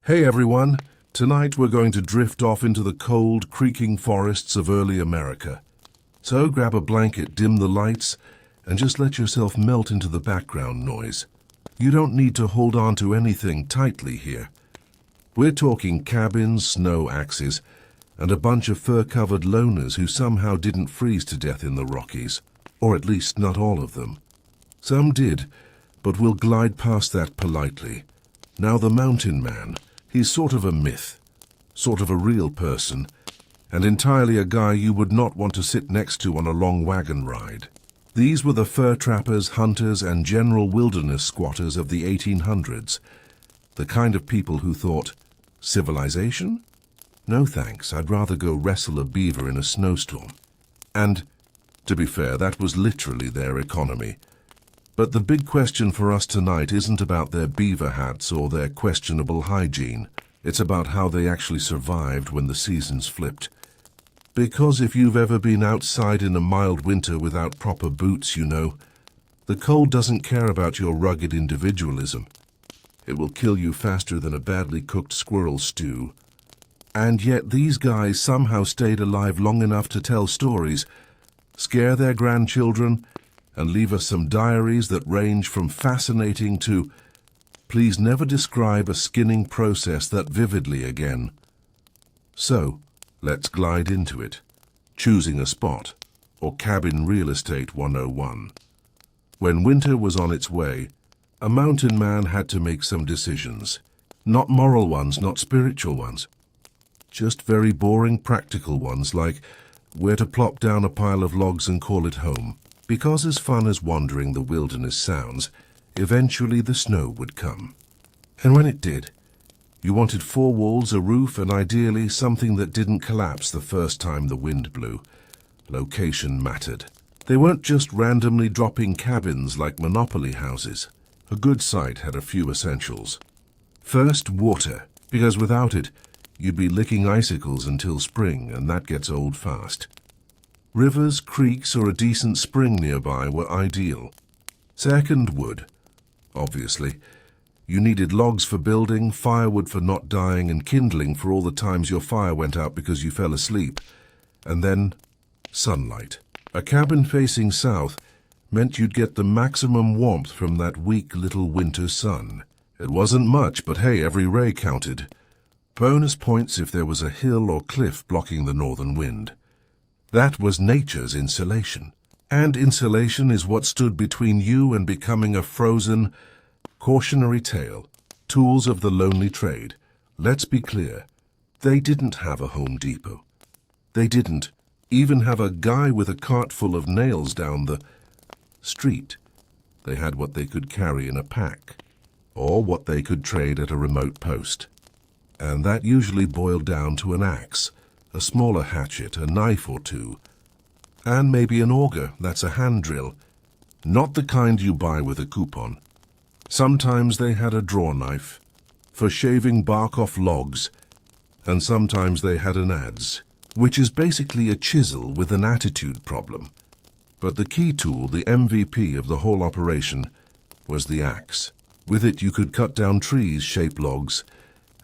Hey everyone, tonight we're going to drift off into the cold, creaking forests of early America. So grab a blanket, dim the lights, and just let yourself melt into the background noise. You don't need to hold on to anything tightly here. We're talking cabins, snow axes, and a bunch of fur-covered loners who somehow didn't freeze to death in the Rockies, or at least not all of them. Some did, but we'll glide past that politely. Now the mountain man. He's sort of a myth, sort of a real person, and entirely a guy you would not want to sit next to on a long wagon ride. These were the fur trappers, hunters, and general wilderness squatters of the 1800s, the kind of people who thought, civilization? No thanks, I'd rather go wrestle a beaver in a snowstorm. And, to be fair, that was literally their economy. But the big question for us tonight isn't about their beaver hats or their questionable hygiene. It's about how they actually survived when the seasons flipped. Because if you've ever been outside in a mild winter without proper boots, you know, the cold doesn't care about your rugged individualism. It will kill you faster than a badly cooked squirrel stew. And yet these guys somehow stayed alive long enough to tell stories, scare their grandchildren, and leave us some diaries that range from fascinating to, please never describe a skinning process that vividly again. So, let's glide into it, choosing a spot, or cabin real estate 101. When winter was on its way, a mountain man had to make some decisions. Not moral ones, not spiritual ones. Just very boring practical ones like where to plop down a pile of logs and call it home. Because as fun as wandering the wilderness sounds, eventually the snow would come. And when it did, you wanted 4 walls, a roof, and ideally something that didn't collapse the first time the wind blew. Location mattered. They weren't just randomly dropping cabins like monopoly houses. A good site had a few essentials. First, water, because without it, you'd be licking icicles until spring, and that gets old fast. Rivers, creeks, or a decent spring nearby were ideal. Second, wood. Obviously. You needed logs for building, firewood for not dying, and kindling for all the times your fire went out because you fell asleep. And then, sunlight. A cabin facing south meant you'd get the maximum warmth from that weak little winter sun. It wasn't much, but hey, every ray counted. Bonus points if there was a hill or cliff blocking the northern wind. That was nature's insulation. And insulation is what stood between you and becoming a frozen, cautionary tale. Tools of the lonely trade. Let's be clear. They didn't have a Home Depot. They didn't even have a guy with a cart full of nails down the street. They had what they could carry in a pack, or what they could trade at a remote post. And that usually boiled down to an axe, a smaller hatchet, a knife or two, and maybe an auger, that's a hand drill, not the kind you buy with a coupon. Sometimes they had a draw knife for shaving bark off logs, and sometimes they had an adze, which is basically a chisel with an attitude problem. But the key tool, the MVP of the whole operation, was the axe. With it you could cut down trees, shape logs,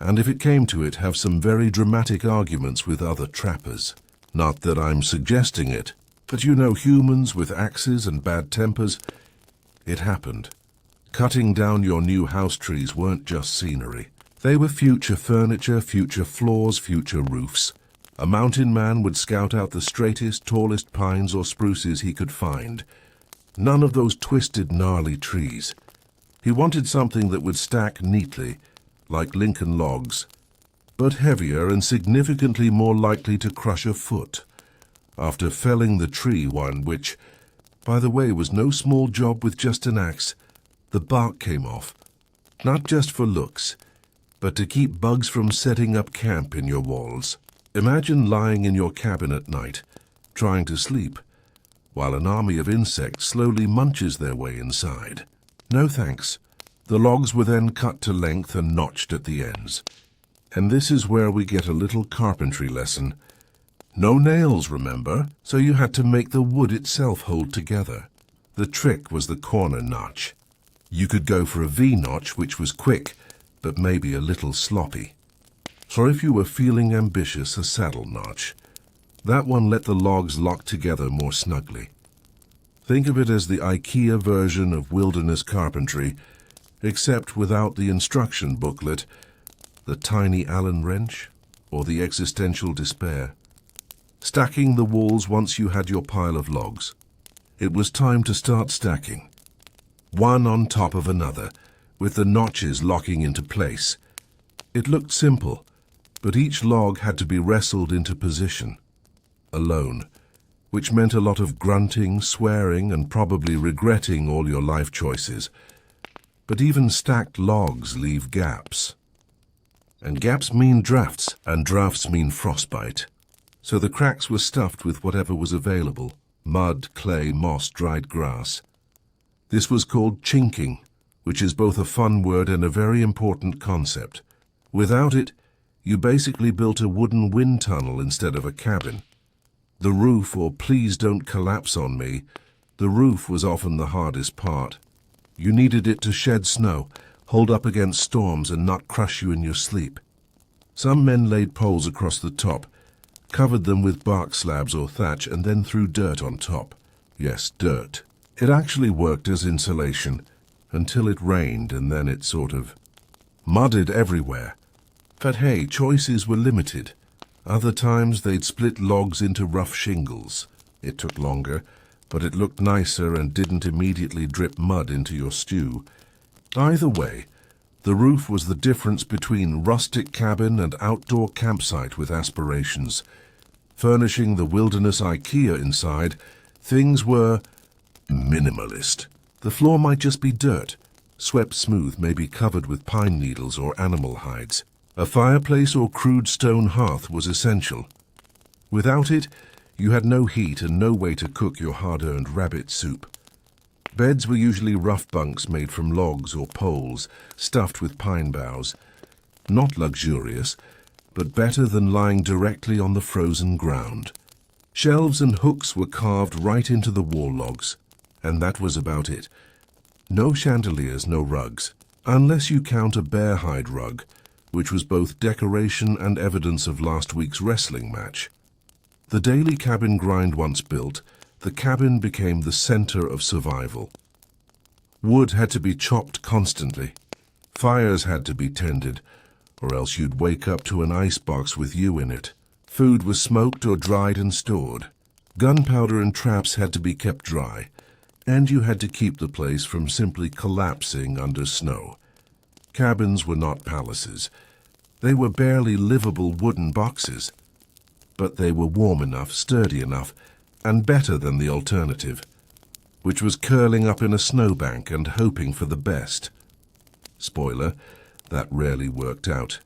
and if it came to it, have some very dramatic arguments with other trappers. Not that I'm suggesting it, but you know, humans with axes and bad tempers. It happened. Cutting down your new house trees weren't just scenery. They were future furniture, future floors, future roofs. A mountain man would scout out the straightest, tallest pines or spruces he could find. None of those twisted, gnarly trees. He wanted something that would stack neatly, like Lincoln logs, but heavier and significantly more likely to crush a foot. After felling the tree one, which, by the way, was no small job with just an axe, the bark came off, not just for looks, but to keep bugs from setting up camp in your walls. Imagine lying in your cabin at night, trying to sleep, while an army of insects slowly munches their way inside. No thanks. The logs were then cut to length and notched at the ends. And this is where we get a little carpentry lesson. No nails, remember, so you had to make the wood itself hold together. The trick was the corner notch. You could go for a V-notch, which was quick, but maybe a little sloppy. Or if you were feeling ambitious, a saddle notch. That one let the logs lock together more snugly. Think of it as the IKEA version of wilderness carpentry, except without the instruction booklet, the tiny Allen wrench, or the existential despair. Stacking the walls once you had your pile of logs. It was time to start stacking. One on top of another, with the notches locking into place. It looked simple, but each log had to be wrestled into position, alone, which meant a lot of grunting, swearing, and probably regretting all your life choices. But even stacked logs leave gaps. And gaps mean drafts, and drafts mean frostbite. So the cracks were stuffed with whatever was available: mud, clay, moss, dried grass. This was called chinking, which is both a fun word and a very important concept. Without it, you basically built a wooden wind tunnel instead of a cabin. The roof, or please don't collapse on me, the roof was often the hardest part. You needed it to shed snow, hold up against storms, and not crush you in your sleep. Some men laid poles across the top, covered them with bark slabs or thatch, and then threw dirt on top. Yes, dirt. It actually worked as insulation, until it rained, and then it sort of mudded everywhere. But hey, choices were limited. Other times they'd split logs into rough shingles. It took longer, but it looked nicer and didn't immediately drip mud into your stew. Either way, the roof was the difference between rustic cabin and outdoor campsite with aspirations. Furnishing the wilderness IKEA inside, things were minimalist. The floor might just be dirt, swept smooth, maybe covered with pine needles or animal hides. A fireplace or crude stone hearth was essential. Without it, you had no heat and no way to cook your hard-earned rabbit soup. Beds were usually rough bunks made from logs or poles, stuffed with pine boughs. Not luxurious, but better than lying directly on the frozen ground. Shelves and hooks were carved right into the wall logs, and that was about it. No chandeliers, no rugs, unless you count a bear hide rug, which was both decoration and evidence of last week's wrestling match. The daily cabin grind once built, the cabin became the center of survival. Wood had to be chopped constantly. Fires had to be tended, or else you'd wake up to an icebox with you in it. Food was smoked or dried and stored. Gunpowder and traps had to be kept dry, and you had to keep the place from simply collapsing under snow. Cabins were not palaces. They were barely livable wooden boxes. But they were warm enough, sturdy enough, and better than the alternative, which was curling up in a snowbank and hoping for the best. Spoiler, that rarely worked out.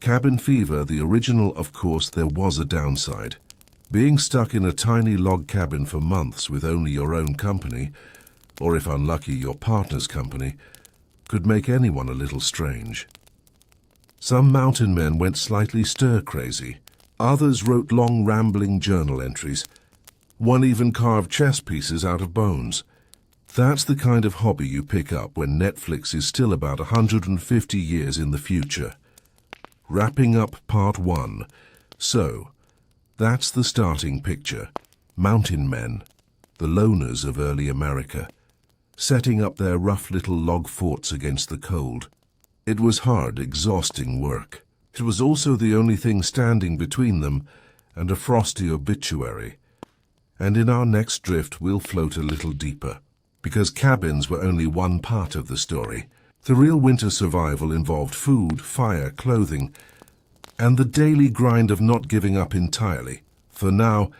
Cabin fever, the original, of course, there was a downside. Being stuck in a tiny log cabin for months with only your own company, or if unlucky, your partner's company, could make anyone a little strange. Some mountain men went slightly stir-crazy. Others wrote long, rambling journal entries. One even carved chess pieces out of bones. That's the kind of hobby you pick up when Netflix is still about 150 years in the future. Wrapping up part 1. So, that's the starting picture. Mountain men, the loners of early America, setting up their rough little log forts against the cold. It was hard, exhausting work. It was also the only thing standing between them and a frosty obituary. And in our next drift, we'll float a little deeper, because cabins were only one part of the story. The real winter survival involved food, fire, clothing, and the daily grind of not giving up entirely. For now,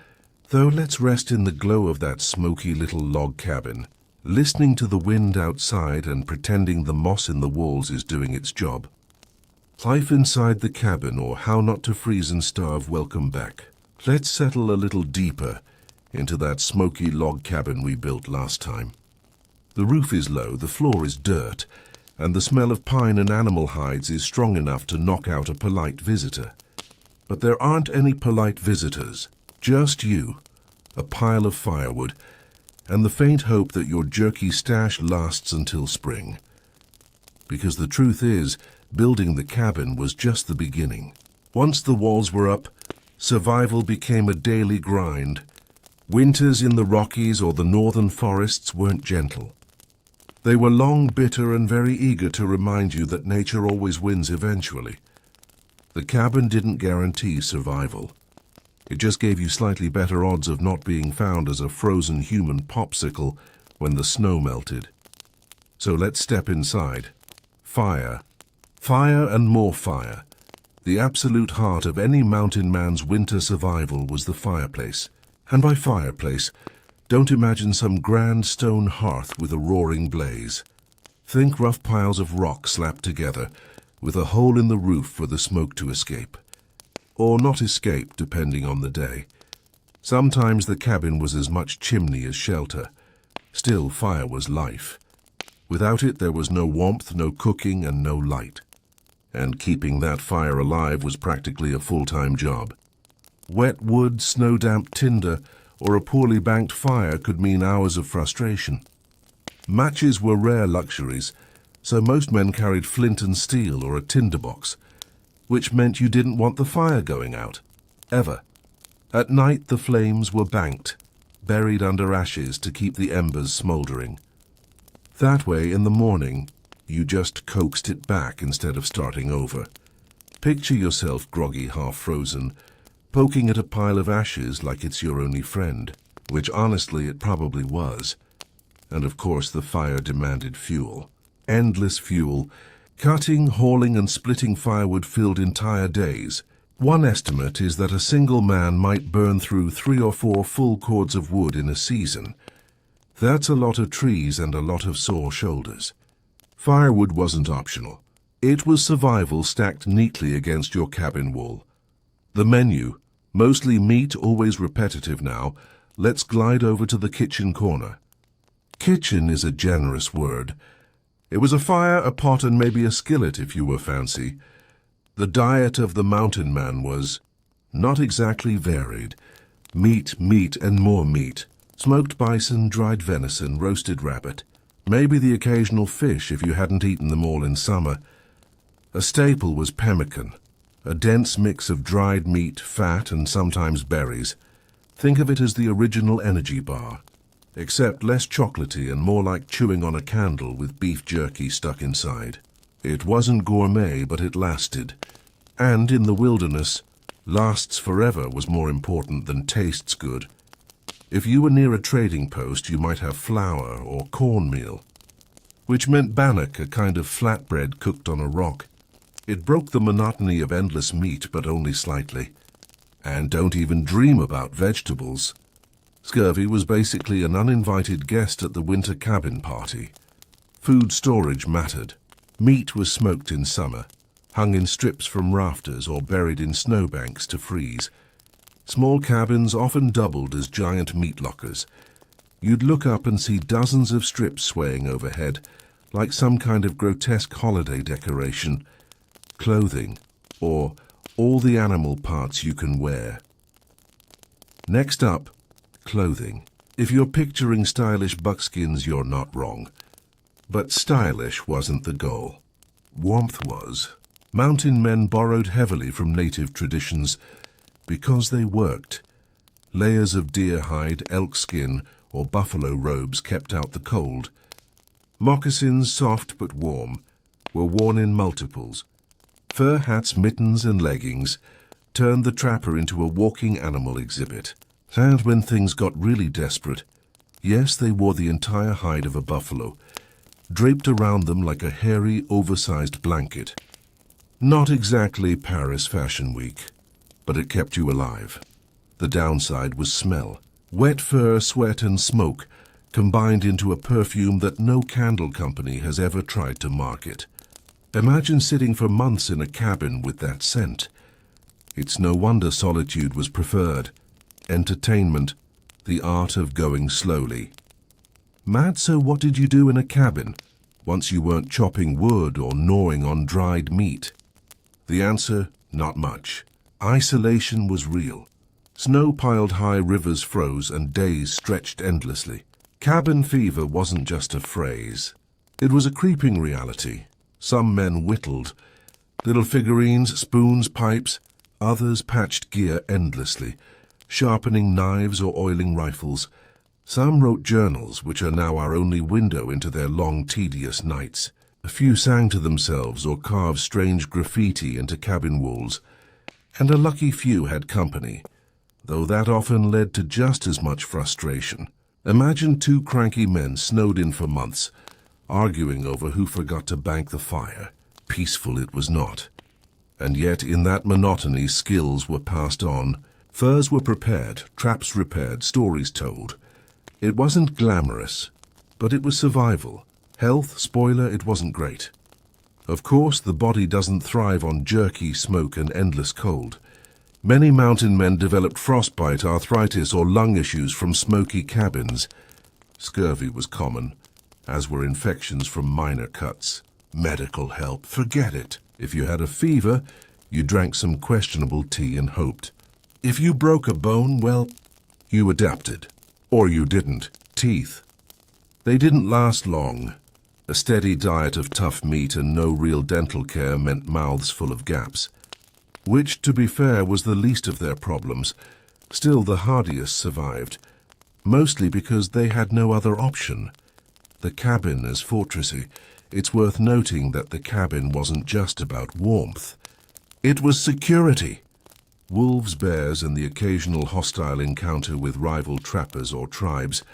though, let's rest in the glow of that smoky little log cabin, listening to the wind outside and pretending the moss in the walls is doing its job. Life inside the cabin, or how not to freeze and starve, welcome back. Let's settle a little deeper into that smoky log cabin we built last time. The roof is low, the floor is dirt, and the smell of pine and animal hides is strong enough to knock out a polite visitor. But there aren't any polite visitors, just you, a pile of firewood, and the faint hope that your jerky stash lasts until spring. Because the truth is, Building the cabin was just the beginning. Once the walls were up, survival became a daily grind. Winters in the Rockies or the northern forests weren't gentle. They were long, bitter, and very eager to remind you that nature always wins eventually. The cabin didn't guarantee survival. It just gave you slightly better odds of not being found as a frozen human popsicle when the snow melted. So let's step inside. Fire. Fire and more fire. The absolute heart of any mountain man's winter survival was the fireplace. And by fireplace, don't imagine some grand stone hearth with a roaring blaze. Think rough piles of rock slapped together, with a hole in the roof for the smoke to escape. Or not escape, depending on the day. Sometimes the cabin was as much chimney as shelter. Still, fire was life. Without it, there was no warmth, no cooking, and no light. And keeping that fire alive was practically a full-time job. Wet wood, snow-damp tinder, or a poorly banked fire could mean hours of frustration. Matches were rare luxuries, so most men carried flint and steel or a tinderbox, which meant you didn't want the fire going out, ever. At night the flames were banked, buried under ashes to keep the embers smouldering. That way, in the morning, you just coaxed it back instead of starting over. Picture yourself groggy, half-frozen, poking at a pile of ashes like it's your only friend, which honestly it probably was. And of course the fire demanded fuel. Endless fuel. Cutting, hauling and splitting firewood filled entire days. One estimate is that a single man might burn through 3 or 4 full cords of wood in a season. That's a lot of trees and a lot of sore shoulders. Firewood wasn't optional. It was survival stacked neatly against your cabin wall. The menu, mostly meat, always repetitive now. Let's glide over to the kitchen corner. Kitchen is a generous word. It was a fire, a pot, and maybe a skillet if you were fancy. The diet of the mountain man was not exactly varied. Meat, meat, and more meat. Smoked bison, dried venison, roasted rabbit. Maybe the occasional fish if you hadn't eaten them all in summer. A staple was pemmican, a dense mix of dried meat, fat, and sometimes berries. Think of it as the original energy bar, except less chocolatey and more like chewing on a candle with beef jerky stuck inside. It wasn't gourmet, but it lasted. And in the wilderness, lasts forever was more important than tastes good. If you were near a trading post, you might have flour or cornmeal, which meant bannock, a kind of flatbread cooked on a rock. It broke the monotony of endless meat, but only slightly. And don't even dream about vegetables. Scurvy was basically an uninvited guest at the winter cabin party. Food storage mattered. Meat was smoked in summer, hung in strips from rafters or buried in snowbanks to freeze. Small cabins often doubled as giant meat lockers. You'd look up and see dozens of strips swaying overhead, like some kind of grotesque holiday decoration. Clothing, or all the animal parts you can wear. Next up, clothing. If you're picturing stylish buckskins, you're not wrong. But stylish wasn't the goal. Warmth was. Mountain men borrowed heavily from native traditions because they worked. Layers of deer hide, elk skin, or buffalo robes kept out the cold. Moccasins, soft but warm, were worn in multiples. Fur hats, mittens, and leggings turned the trapper into a walking animal exhibit. And when things got really desperate, yes, they wore the entire hide of a buffalo, draped around them like a hairy, oversized blanket. Not exactly Paris Fashion Week, but it kept you alive. The downside was smell. Wet fur, sweat, and smoke combined into a perfume that no candle company has ever tried to market. Imagine sitting for months in a cabin with that scent. It's no wonder solitude was preferred. Entertainment, the art of going slowly. Mad, so what did you do in a cabin, once you weren't chopping wood or gnawing on dried meat? The answer, not much. Isolation was real. Snow piled high, rivers froze, and days stretched endlessly. Cabin fever wasn't just a phrase. It was a creeping reality. Some men whittled, Little figurines, spoons, pipes. Others patched gear endlessly, sharpening knives or oiling rifles. Some wrote journals, which are now our only window into their long, tedious nights. A few sang to themselves or carved strange graffiti into cabin walls. And a lucky few had company, though that often led to just as much frustration. Imagine two cranky men snowed in for months, arguing over who forgot to bank the fire. Peaceful it was not. And yet in that monotony skills were passed on. Furs were prepared, traps repaired, stories told. It wasn't glamorous, but it was survival. Health, spoiler, it wasn't great. Of course, the body doesn't thrive on jerky smoke and endless cold. Many mountain men developed frostbite, arthritis, or lung issues from smoky cabins. Scurvy was common, as were infections from minor cuts. Medical help, forget it. If you had a fever, you drank some questionable tea and hoped. If you broke a bone, well, you adapted. Or you didn't. Teeth. They didn't last long. A steady diet of tough meat and no real dental care meant mouths full of gaps. Which, to be fair, was the least of their problems. Still, the hardiest survived, mostly because they had no other option. The cabin is fortressy. It's worth noting that the cabin wasn't just about warmth. It was security. Wolves, bears, and the occasional hostile encounter with rival trappers or tribes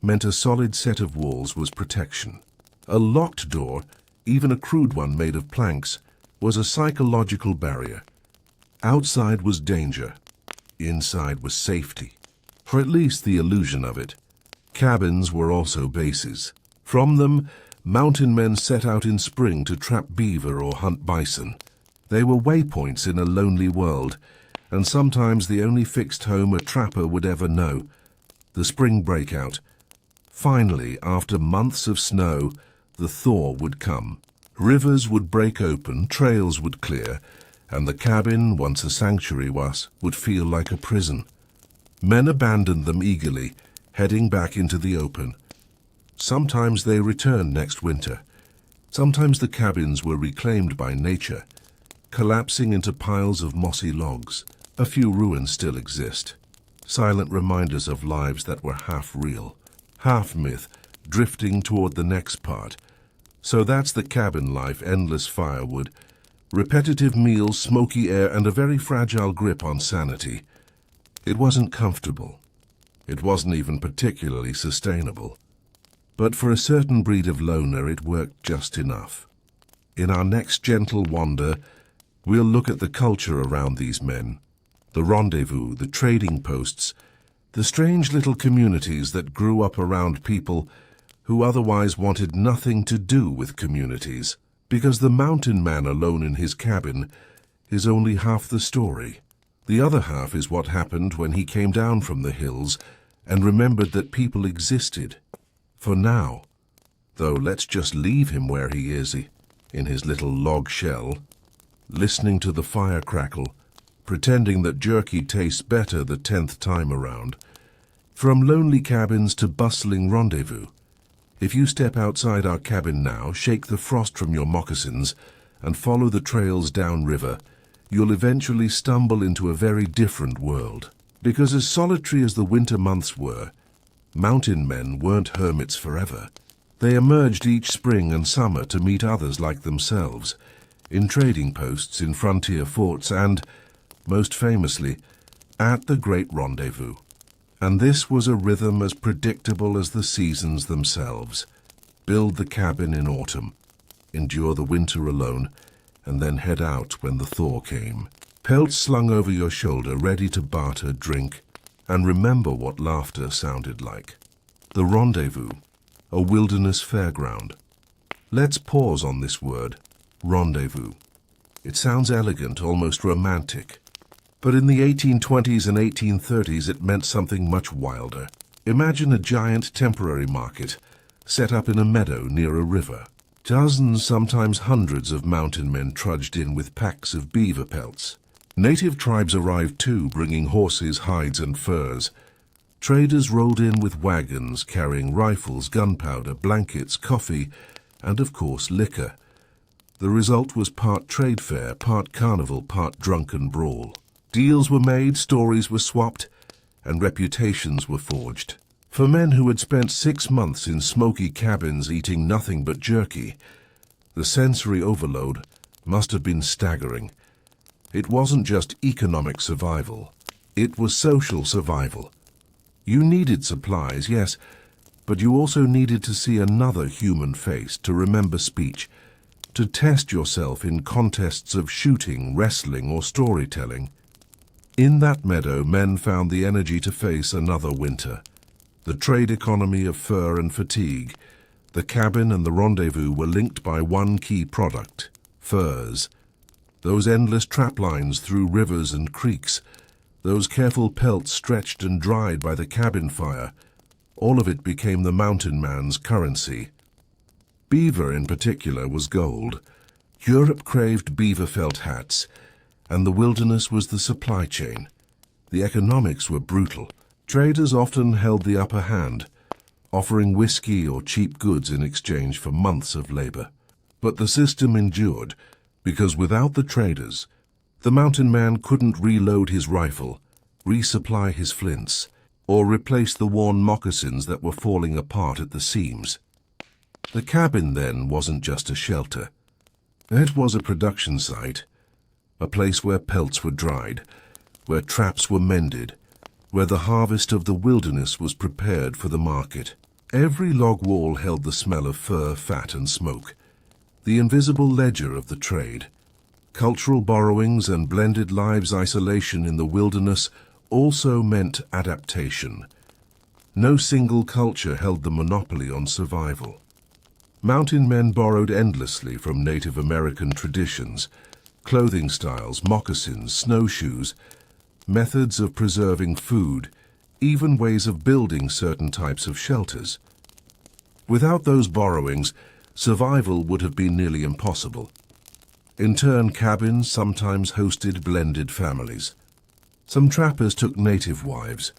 meant a solid set of walls was protection. A locked door, even a crude one made of planks, was a psychological barrier. Outside was danger. Inside was safety, or at least the illusion of it. Cabins were also bases. From them, mountain men set out in spring to trap beaver or hunt bison. They were waypoints in a lonely world, and sometimes the only fixed home a trapper would ever know. The spring breakout. Finally, after months of snow, the thaw would come. Rivers would break open, trails would clear, and the cabin, once a sanctuary would feel like a prison. Men abandoned them eagerly, heading back into the open. Sometimes they returned next winter. Sometimes the cabins were reclaimed by nature, collapsing into piles of mossy logs. A few ruins still exist, silent reminders of lives that were half real, half myth, drifting toward the next part. So that's the cabin life: endless firewood, repetitive meals, smoky air, and a very fragile grip on sanity. It wasn't comfortable. It wasn't even particularly sustainable. But for a certain breed of loner, it worked just enough. In our next gentle wander, we'll look at the culture around these men, the rendezvous, the trading posts, the strange little communities that grew up around people who otherwise wanted nothing to do with communities, because the mountain man alone in his cabin is only half the story. The other half is what happened when he came down from the hills and remembered that people existed. For now, though, let's just leave him where he is, in his little log shell, listening to the fire crackle, pretending that jerky tastes better the 10th time around. From lonely cabins to bustling rendezvous. If you step outside our cabin now, shake the frost from your moccasins, and follow the trails downriver, you'll eventually stumble into a very different world. Because as solitary as the winter months were, mountain men weren't hermits forever. They emerged each spring and summer to meet others like themselves, in trading posts, in frontier forts, and, most famously, at the great rendezvous. And this was a rhythm as predictable as the seasons themselves. Build the cabin in autumn, endure the winter alone, and then head out when the thaw came. Pelts slung over your shoulder, ready to barter, drink, and remember what laughter sounded like. The rendezvous, a wilderness fairground. Let's pause on this word, rendezvous. It sounds elegant, almost romantic. But in the 1820s and 1830s, it meant something much wilder. Imagine a giant temporary market set up in a meadow near a river. Dozens, sometimes hundreds of mountain men trudged in with packs of beaver pelts. Native tribes arrived too, bringing horses, hides, and furs. Traders rolled in with wagons carrying rifles, gunpowder, blankets, coffee, and of course liquor. The result was part trade fair, part carnival, part drunken brawl. Deals were made, stories were swapped, and reputations were forged. For men who had spent 6 months in smoky cabins eating nothing but jerky, the sensory overload must have been staggering. It wasn't just economic survival, it was social survival. You needed supplies, yes, but you also needed to see another human face, to remember speech, to test yourself in contests of shooting, wrestling, or storytelling. In that meadow, men found the energy to face another winter. The trade economy of fur and fatigue. The cabin and the rendezvous were linked by one key product: furs. Those endless trap lines through rivers and creeks, those careful pelts stretched and dried by the cabin fire, all of it became the mountain man's currency. Beaver, in particular, was gold. Europe craved beaver felt hats, and the wilderness was the supply chain. The economics were brutal. Traders often held the upper hand, offering whiskey or cheap goods in exchange for months of labor. But the system endured, because without the traders, the mountain man couldn't reload his rifle, resupply his flints, or replace the worn moccasins that were falling apart at the seams. The cabin, then, wasn't just a shelter. It was a production site, a place where pelts were dried, where traps were mended, where the harvest of the wilderness was prepared for the market. Every log wall held the smell of fur, fat, and smoke, the invisible ledger of the trade. Cultural borrowings and blended lives' isolation in the wilderness also meant adaptation. No single culture held the monopoly on survival. Mountain men borrowed endlessly from Native American traditions, clothing styles, moccasins, snowshoes, methods of preserving food, even ways of building certain types of shelters. Without those borrowings, survival would have been nearly impossible. In turn, cabins sometimes hosted blended families. Some trappers took native wives,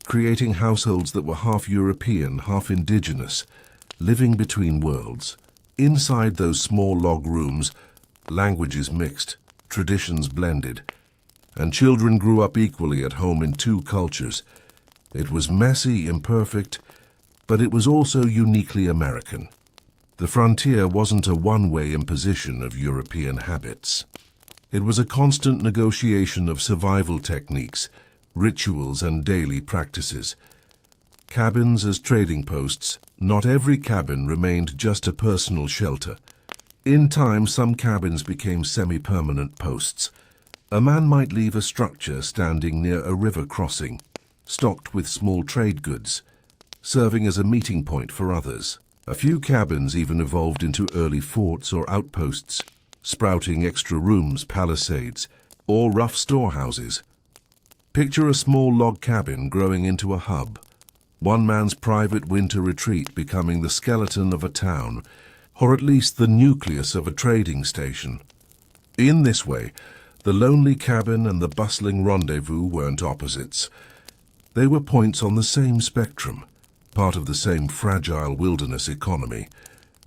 creating households that were half European, half indigenous, living between worlds. Inside those small log rooms, languages mixed, traditions blended, and children grew up equally at home in two cultures. It was messy, imperfect, but it was also uniquely American. The frontier wasn't a one-way imposition of European habits. It was a constant negotiation of survival techniques, rituals, and daily practices. Cabins as trading posts, not every cabin remained just a personal shelter. In time, some cabins became semi-permanent posts. A man might leave a structure standing near a river crossing, stocked with small trade goods, serving as a meeting point for others. A few cabins even evolved into early forts or outposts, sprouting extra rooms, palisades, or rough storehouses. Picture a small log cabin growing into a hub, one man's private winter retreat becoming the skeleton of a town, or at least the nucleus of a trading station. In this way, the lonely cabin and the bustling rendezvous weren't opposites. They were points on the same spectrum, part of the same fragile wilderness economy.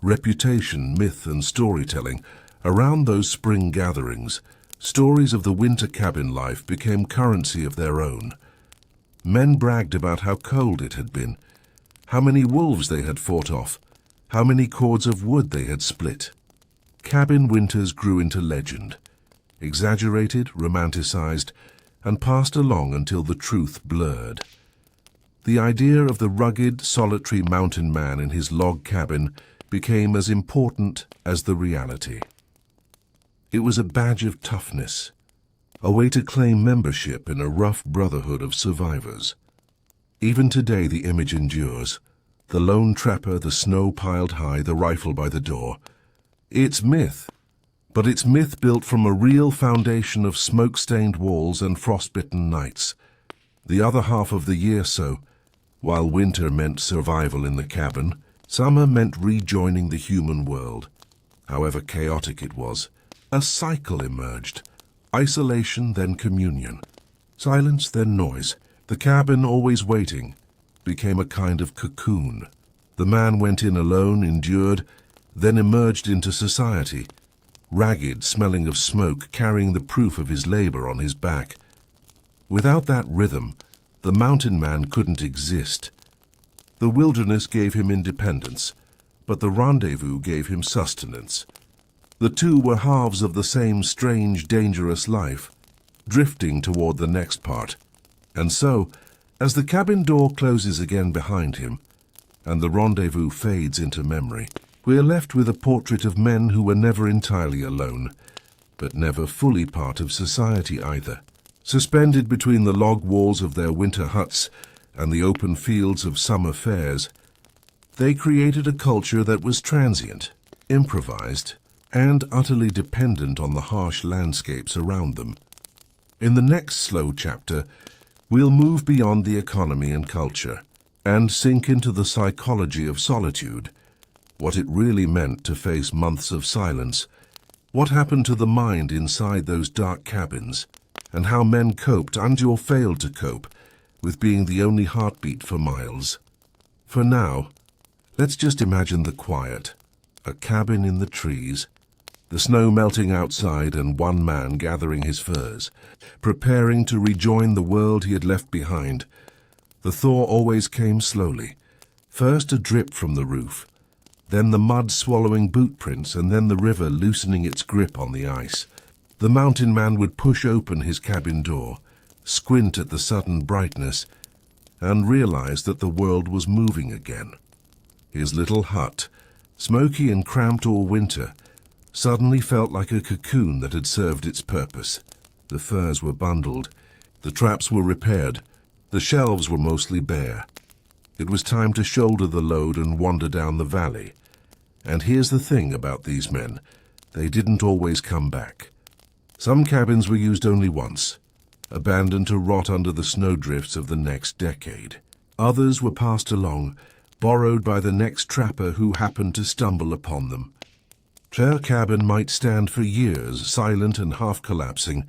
Reputation, myth, and storytelling. Around those spring gatherings, stories of the winter cabin life became currency of their own. Men bragged about how cold it had been, how many wolves they had fought off, how many cords of wood they had split. Cabin winters grew into legend, exaggerated, romanticized, and passed along until the truth blurred. The idea of the rugged, solitary mountain man in his log cabin became as important as the reality. It was a badge of toughness, a way to claim membership in a rough brotherhood of survivors. Even today the image endures. The lone trapper, the snow piled high, the rifle by the door. It's myth, but it's myth built from a real foundation of smoke-stained walls and frostbitten nights. The other half of the year, while winter meant survival in the cabin, summer meant rejoining the human world. However chaotic it was, a cycle emerged. Isolation, then communion. Silence, then noise. The cabin, always waiting, became a kind of cocoon. The man went in alone, endured, then emerged into society, ragged, smelling of smoke, carrying the proof of his labor on his back. Without that rhythm, the mountain man couldn't exist. The wilderness gave him independence, but the rendezvous gave him sustenance. The two were halves of the same strange, dangerous life, drifting toward the next part. And so, as the cabin door closes again behind him, and the rendezvous fades into memory, we are left with a portrait of men who were never entirely alone, but never fully part of society either. Suspended between the log walls of their winter huts and the open fields of summer fairs, they created a culture that was transient, improvised, and utterly dependent on the harsh landscapes around them. In the next slow chapter, we'll move beyond the economy and culture, and sink into the psychology of solitude, what it really meant to face months of silence, what happened to the mind inside those dark cabins, and how men coped, and/or failed to cope, with being the only heartbeat for miles. For now, let's just imagine the quiet, a cabin in the trees, the snow melting outside and one man gathering his furs, preparing to rejoin the world he had left behind. The thaw always came slowly, first a drip from the roof, then the mud swallowing boot prints, and then the river loosening its grip on the ice. The mountain man would push open his cabin door, squint at the sudden brightness, and realize that the world was moving again. His little hut, smoky and cramped all winter, suddenly felt like a cocoon that had served its purpose. The furs were bundled, the traps were repaired, the shelves were mostly bare. It was time to shoulder the load and wander down the valley. And here's the thing about these men, they didn't always come back. Some cabins were used only once, abandoned to rot under the snowdrifts of the next decade. Others were passed along, borrowed by the next trapper who happened to stumble upon them. Their cabin might stand for years, silent and half-collapsing,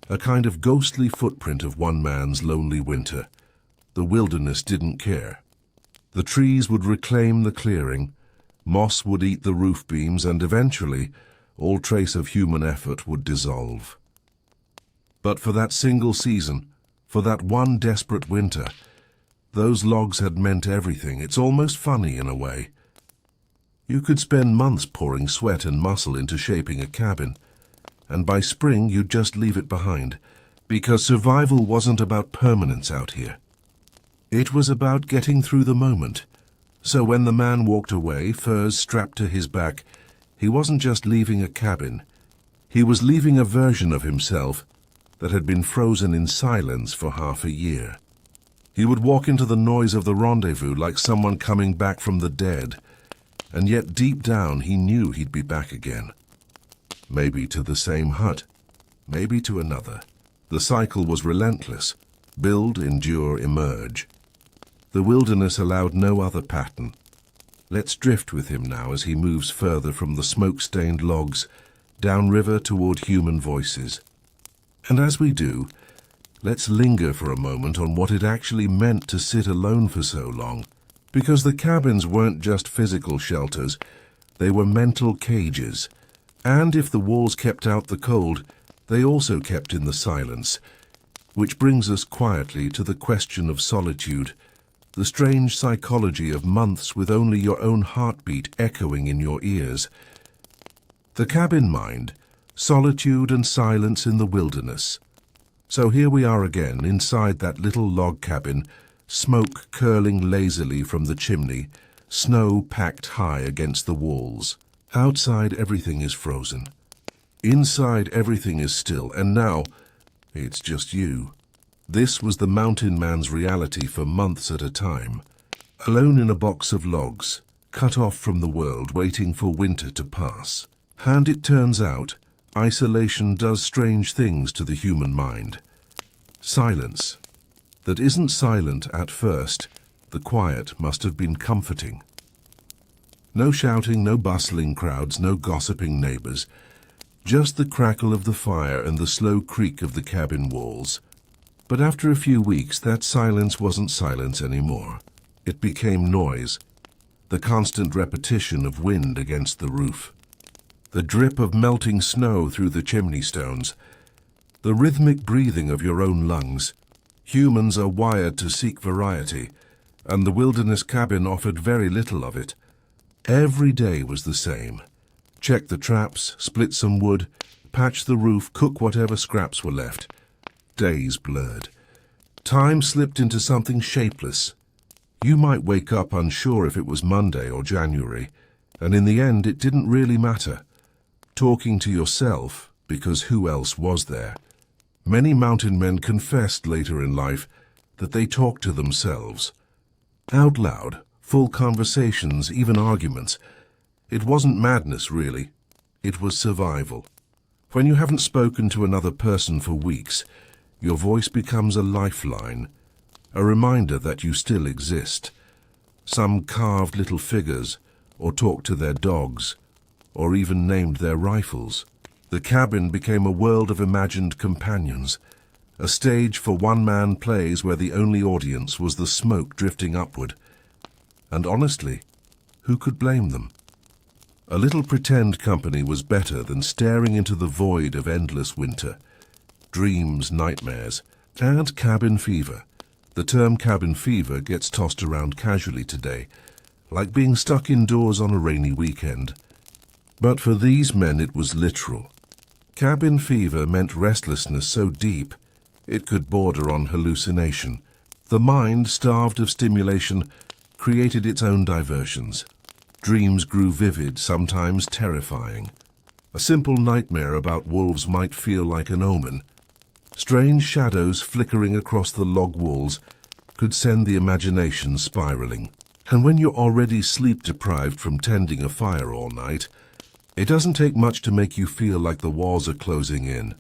a kind of ghostly footprint of one man's lonely winter. The wilderness didn't care. The trees would reclaim the clearing, moss would eat the roof beams, and eventually all trace of human effort would dissolve. But for that single season, for that one desperate winter, those logs had meant everything. It's almost funny in a way. You could spend months pouring sweat and muscle into shaping a cabin, and by spring you'd just leave it behind, because survival wasn't about permanence out here. It was about getting through the moment. So when the man walked away, furs strapped to his back, he wasn't just leaving a cabin. He was leaving a version of himself that had been frozen in silence for half a year. He would walk into the noise of the rendezvous like someone coming back from the dead, and yet deep down he knew he'd be back again. Maybe to the same hut, maybe to another. The cycle was relentless. Build, endure, emerge. The wilderness allowed no other pattern. Let's drift with him now as he moves further from the smoke-stained logs, downriver toward human voices. And as we do, let's linger for a moment on what it actually meant to sit alone for so long, because the cabins weren't just physical shelters, they were mental cages, and if the walls kept out the cold, they also kept in the silence, which brings us quietly to the question of solitude, the strange psychology of months with only your own heartbeat echoing in your ears. The cabin mind, solitude and silence in the wilderness. So here we are again, inside that little log cabin, smoke curling lazily from the chimney, snow packed high against the walls. Outside everything is frozen. Inside everything is still, and now it's just you. This was the mountain man's reality for months at a time. Alone in a box of logs, cut off from the world, waiting for winter to pass. And it turns out, isolation does strange things to the human mind. Silence. That isn't silent at first. The quiet must have been comforting. No shouting, no bustling crowds, no gossiping neighbors. Just the crackle of the fire and the slow creak of the cabin walls. But after a few weeks, that silence wasn't silence anymore. It became noise, the constant repetition of wind against the roof. the drip of melting snow through the chimney stones, the rhythmic breathing of your own lungs. Humans are wired to seek variety, and the wilderness cabin offered very little of it. Every day was the same. Check the traps, split some wood, patch the roof, cook whatever scraps were left. Days blurred. Time slipped into something shapeless. You might wake up unsure if it was Monday or January, and in the end it didn't really matter. Talking to yourself, because who else was there? Many mountain men confessed later in life that they talked to themselves. Out loud, full conversations, even arguments. It wasn't madness, really. It was survival. When you haven't spoken to another person for weeks, your voice becomes a lifeline, a reminder that you still exist. Some carved little figures, or talked to their dogs, or even named their rifles. The cabin became a world of imagined companions, a stage for one-man plays where the only audience was the smoke drifting upward. And honestly, who could blame them? A little pretend company was better than staring into the void of endless winter. Dreams, nightmares, and cabin fever. The term cabin fever gets tossed around casually today, like being stuck indoors on a rainy weekend. But for these men it was literal. Cabin fever meant restlessness so deep it could border on hallucination. The mind, starved of stimulation, created its own diversions. Dreams grew vivid, sometimes terrifying. A simple nightmare about wolves might feel like an omen. Strange shadows flickering across the log walls could send the imagination spiraling. And when you're already sleep-deprived from tending a fire all night, it doesn't take much to make you feel like the walls are closing in.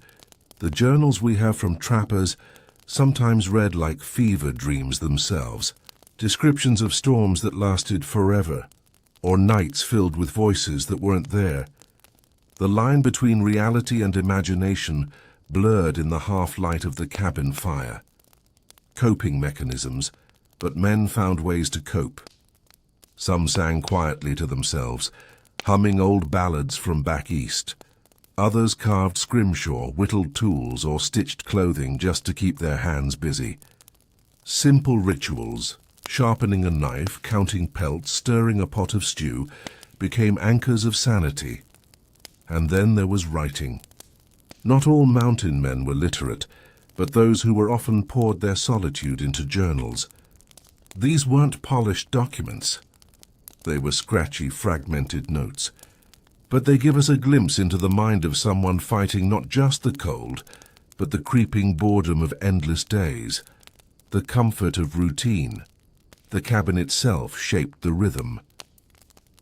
The journals we have from trappers sometimes read like fever dreams themselves, descriptions of storms that lasted forever, or nights filled with voices that weren't there. The line between reality and imagination blurred in the half-light of the cabin fire. Coping mechanisms, but men found ways to cope. Some sang quietly to themselves, humming old ballads from back east. Others carved scrimshaw, whittled tools, or stitched clothing just to keep their hands busy. Simple rituals, sharpening a knife, counting pelts, stirring a pot of stew, became anchors of sanity. And then there was writing. Not all mountain men were literate, but those who were often poured their solitude into journals. These weren't polished documents. They were scratchy, fragmented notes. But they give us a glimpse into the mind of someone fighting not just the cold, but the creeping boredom of endless days, the comfort of routine. The cabin itself shaped the rhythm.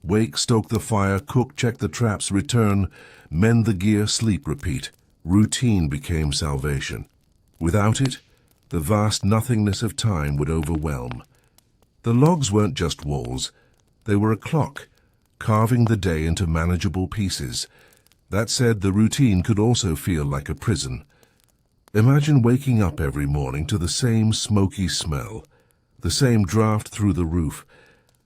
Wake, stoke the fire, cook, check the traps, return, mend the gear, sleep, repeat. Routine became salvation. Without it, the vast nothingness of time would overwhelm. The logs weren't just walls. They were a clock, carving the day into manageable pieces. That said, the routine could also feel like a prison. Imagine waking up every morning to the same smoky smell, the same draft through the roof,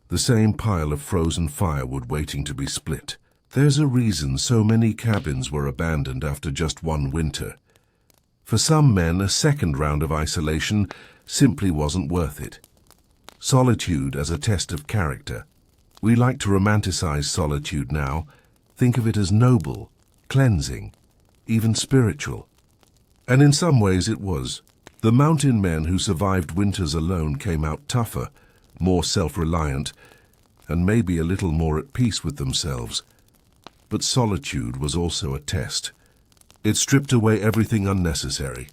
the same pile of frozen firewood waiting to be split. There's a reason so many cabins were abandoned after just one winter. For some men, a second round of isolation simply wasn't worth it. Solitude as a test of character. We like to romanticize solitude now, think of it as noble, cleansing, even spiritual. And in some ways it was. The mountain men who survived winters alone came out tougher, more self-reliant, and maybe a little more at peace with themselves. But solitude was also a test. It stripped away everything unnecessary.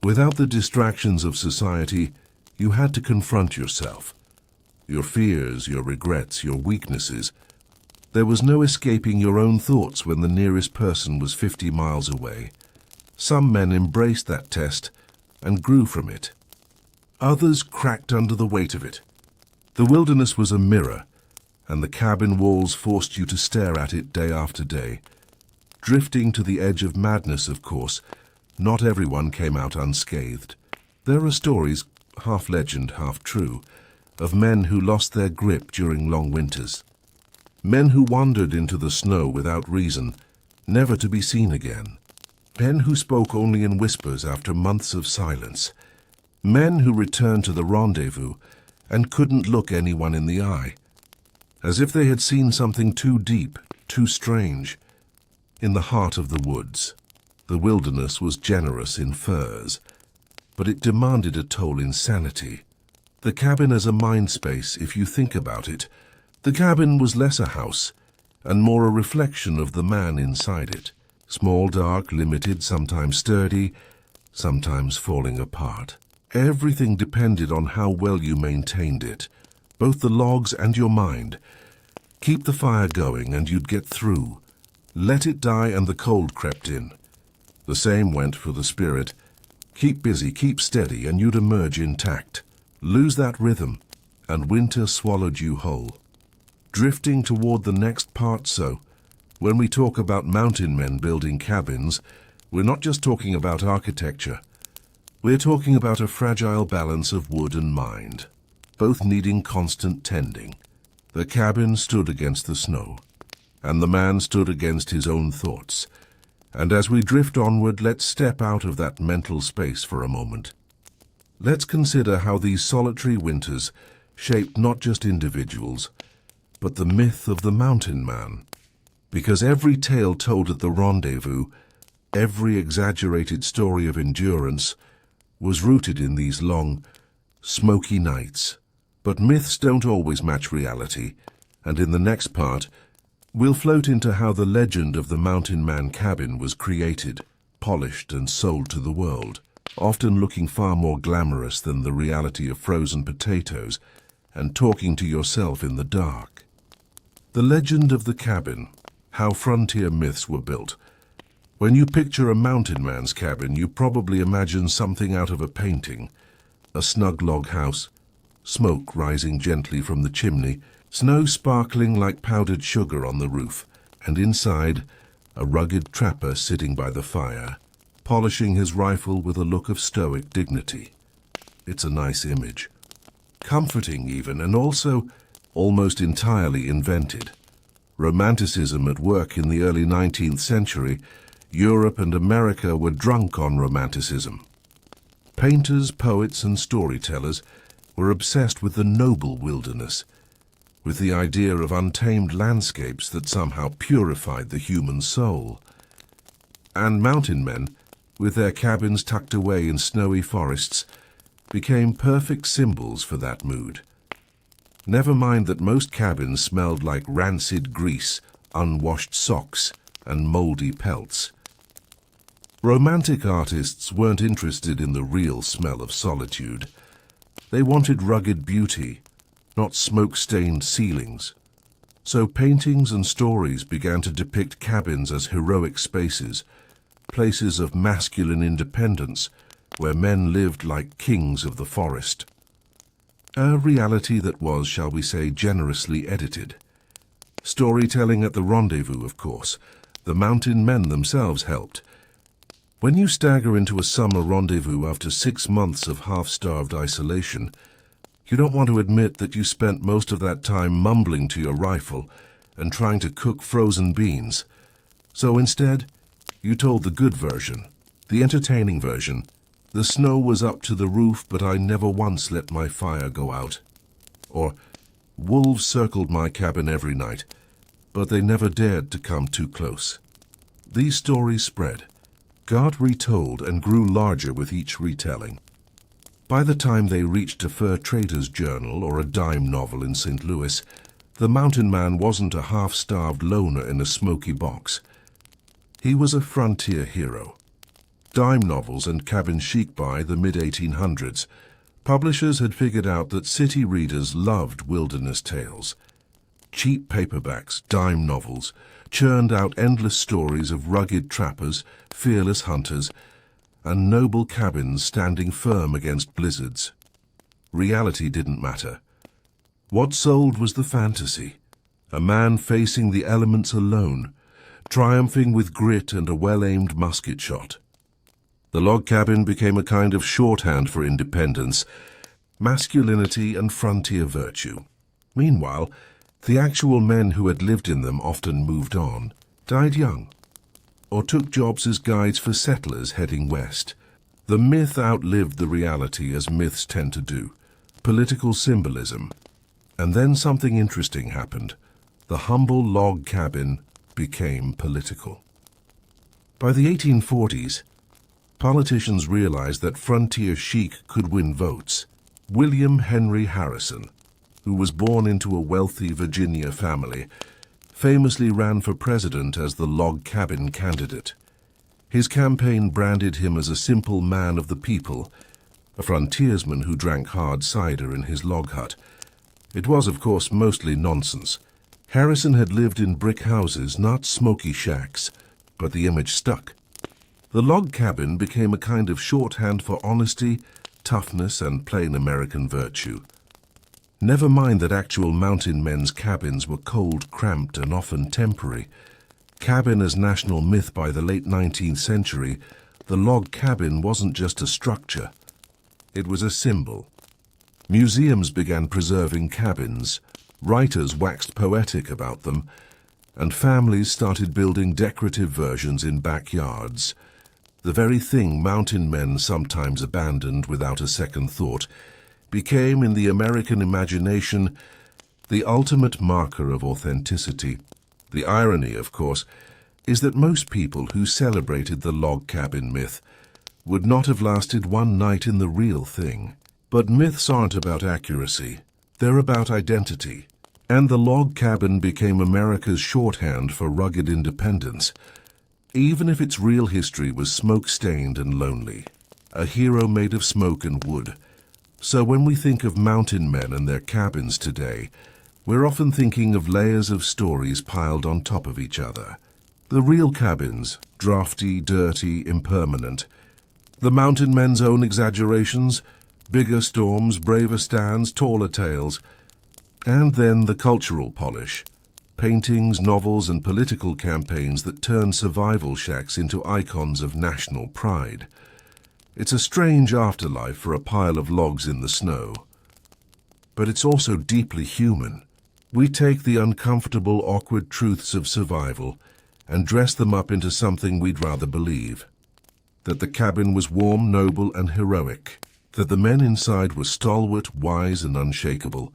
Without the distractions of society, you had to confront yourself. Your fears, your regrets, your weaknesses. There was no escaping your own thoughts when the nearest person was 50 miles away. Some men embraced that test and grew from it. Others cracked under the weight of it. The wilderness was a mirror, and the cabin walls forced you to stare at it day after day. Drifting to the edge of madness, of course, not everyone came out unscathed. There are stories, half legend, half true, of men who lost their grip during long winters. Men who wandered into the snow without reason, never to be seen again. Men who spoke only in whispers after months of silence. Men who returned to the rendezvous and couldn't look anyone in the eye, as if they had seen something too deep, too strange. In the heart of the woods, the wilderness was generous in furs, but it demanded a toll in sanity. The cabin as a mind space, if you think about it. The cabin was less a house and more a reflection of the man inside it. Small, dark, limited, sometimes sturdy, sometimes falling apart. Everything depended on how well you maintained it, both the logs and your mind. Keep the fire going and you'd get through. Let it die and the cold crept in. The same went for the spirit. Keep busy, keep steady, and you'd emerge intact. Lose that rhythm, and winter swallowed you whole. Drifting toward the next part, so when we talk about mountain men building cabins, we're not just talking about architecture. We're talking about a fragile balance of wood and mind, both needing constant tending. The cabin stood against the snow, and the man stood against his own thoughts. And as we drift onward, let's step out of that mental space for a moment. Let's consider how these solitary winters shaped not just individuals, but the myth of the mountain man. Because every tale told at the rendezvous, every exaggerated story of endurance, was rooted in these long, smoky nights. But myths don't always match reality, and in the next part, we'll float into how the legend of the mountain man cabin was created, polished and sold to the world, often looking far more glamorous than the reality of frozen potatoes and talking to yourself in the dark. The legend of the cabin, how frontier myths were built. When you picture a mountain man's cabin, you probably imagine something out of a painting. A snug log house, smoke rising gently from the chimney, snow sparkling like powdered sugar on the roof, and inside, a rugged trapper sitting by the fire, polishing his rifle with a look of stoic dignity. It's a nice image. Comforting even, and also almost entirely invented. Romanticism at work in the early 19th century, Europe and America were drunk on romanticism. Painters, poets, and storytellers were obsessed with the noble wilderness, with the idea of untamed landscapes that somehow purified the human soul. And mountain men, with their cabins tucked away in snowy forests, became perfect symbols for that mood. Never mind that most cabins smelled like rancid grease, unwashed socks, and moldy pelts. Romantic artists weren't interested in the real smell of solitude. They wanted rugged beauty, not smoke-stained ceilings. So paintings and stories began to depict cabins as heroic spaces, places of masculine independence where men lived like kings of the forest. A reality that was, shall we say, generously edited. Storytelling at the rendezvous, of course. The mountain men themselves helped. When you stagger into a summer rendezvous after 6 months of half-starved isolation, you don't want to admit that you spent most of that time mumbling to your rifle and trying to cook frozen beans. So instead, you told the good version, the entertaining version. The snow was up to the roof, but I never once let my fire go out. Or, wolves circled my cabin every night, but they never dared to come too close. These stories spread, got retold, and grew larger with each retelling. By the time they reached a fur trader's journal or a dime novel in St. Louis, the mountain man wasn't a half-starved loner in a smoky box. He was a frontier hero. Dime novels and cabin chic by the mid-1800s, publishers had figured out that city readers loved wilderness tales. Cheap paperbacks, dime novels, churned out endless stories of rugged trappers, fearless hunters, and noble cabins standing firm against blizzards. Reality didn't matter. What sold was the fantasy, a man facing the elements alone, triumphing with grit and a well-aimed musket shot. The log cabin became a kind of shorthand for independence, masculinity, and frontier virtue. Meanwhile, The actual men who had lived in them often moved on, died young, or took jobs as guides for settlers heading west. The myth outlived the reality, as myths tend to do. Political symbolism. And then something interesting happened. The humble log cabin became political. By the 1840s, politicians realized that frontier chic could win votes. William Henry Harrison, who was born into a wealthy Virginia family, famously ran for president as the log cabin candidate. His campaign branded him as a simple man of the people, a frontiersman who drank hard cider in his log hut. It was, of course, mostly nonsense. Harrison had lived in brick houses, not smoky shacks, but the image stuck. The log cabin became a kind of shorthand for honesty, toughness, and plain American virtue. Never mind that actual mountain men's cabins were cold, cramped, and often temporary. Cabin as national myth by the late 19th century, the log cabin wasn't just a structure. It was a symbol. Museums began preserving cabins, writers waxed poetic about them, and families started building decorative versions in backyards. The very thing mountain men sometimes abandoned without a second thought became, in the American imagination, the ultimate marker of authenticity. The irony, of course, is that most people who celebrated the log cabin myth would not have lasted one night in the real thing. But myths aren't about accuracy, they're about identity. And the log cabin became America's shorthand for rugged independence, even if its real history was smoke-stained and lonely, a hero made of smoke and wood. So when we think of mountain men and their cabins today, we're often thinking of layers of stories piled on top of each other. The real cabins, drafty, dirty, impermanent. The mountain men's own exaggerations, bigger storms, braver stands, taller tales. And then the cultural polish. Paintings, novels, and political campaigns that turn survival shacks into icons of national pride. It's a strange afterlife for a pile of logs in the snow. But it's also deeply human. We take the uncomfortable, awkward truths of survival and dress them up into something we'd rather believe. That the cabin was warm, noble, and heroic. That the men inside were stalwart, wise, and unshakable.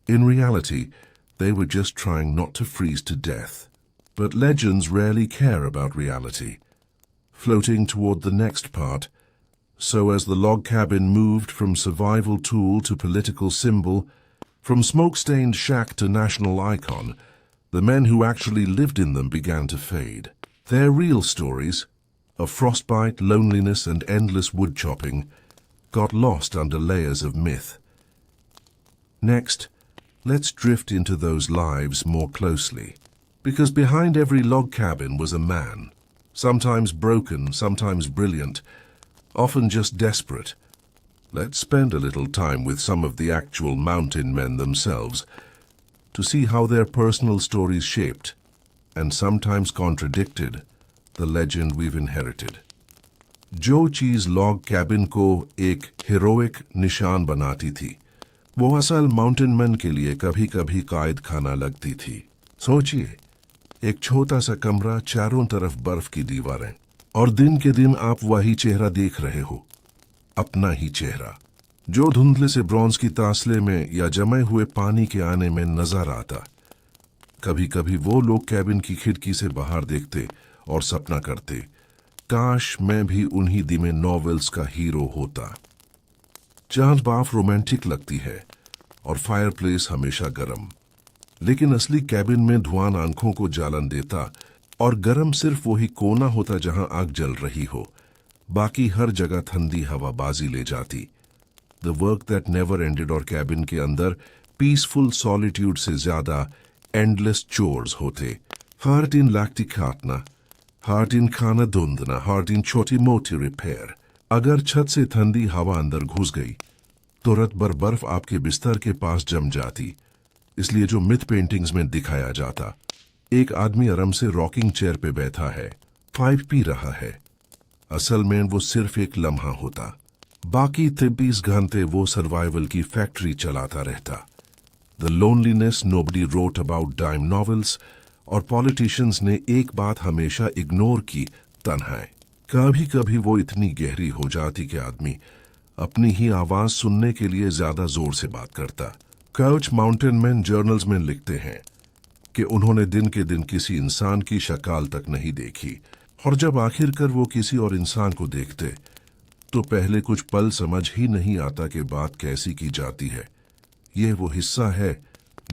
In reality, they were just trying not to freeze to death. But legends rarely care about reality. Floating toward the next part, so as the log cabin moved from survival tool to political symbol, from smoke-stained shack to national icon, the men who actually lived in them began to fade. Their real stories, of frostbite, loneliness, and endless wood chopping, got lost under layers of myth. Next, let's drift into those lives more closely. Because behind every log cabin was a man, sometimes broken, sometimes brilliant, often just desperate. Let's spend a little time with some of the actual mountain men themselves to see how their personal stories shaped, and sometimes contradicted, the legend we've inherited. जो चीज log cabin को एक heroic निशान बनाती थी, वो असल mountain man के लिए कभी कभी कायद खाना लगती थी। सोचिए, एक छोटा सा कमरा, चारों तरफ बर्फ की दीवारें, और दिन के दिन आप वही चेहरा देख रहे हो, अपना ही चेहरा, जो धुंधले से ब्रॉन्ज की तासले में या जमे हुए पानी के आने में नजर आता। कभी कभी वो लोग कैबिन की खिड़की से बाहर देखते और सपना करते, काश मैं भी उन्हीं दिमे नॉवेल्स का हीरो होता। चांद बाफ रोमांटिक लगती है और फायरप्लेस हमेशा गर्म, लेकिन असली कैबिन में धुआं आंखों को जालन देता और गर्म सिर्फ वही कोना होता जहां आग जल रही हो, बाकी हर जगह ठंडी हवा बाजी ले जाती। The work that never ended और कैबिन के अंदर पीसफुल सॉलिट्यूड से ज्यादा एंडलेस चोर्स होते। हर दिन लाकती काटना, हर दिन खाना धुंधना, हर दिन छोटी मोटी रिपेयर। अगर छत से ठंडी हवा अंदर घुस गई तो रात भर बर्फ आपके बिस्तर के पास जम जाती। इसलिए जो मिथ पेंटिंग्स में दिखाया जाता, एक आदमी आराम से रॉकिंग चेयर पे बैठा है, पाइप पी रहा है, असल में वो सिर्फ एक लम्हा होता। बाकी 23 घंटे वो सर्वाइवल की फैक्ट्री चलाता रहता। The loneliness nobody wrote about dime novels, और पॉलिटिशियंस ने एक बात हमेशा इग्नोर की, तन्हाई। कभी कभी वो इतनी गहरी हो जाती कि आदमी अपनी ही आवाज सुनने के लिए ज्यादा जोर से बात करता। काउच माउंटेन मैन जर्नल्स में लिखते हैं कि उन्होंने दिन के दिन किसी इंसान की शक्ल तक नहीं देखी, और जब आखिरकार वो किसी और इंसान को देखते तो पहले कुछ पल समझ ही नहीं आता कि बात कैसी की जाती है। ये वो हिस्सा है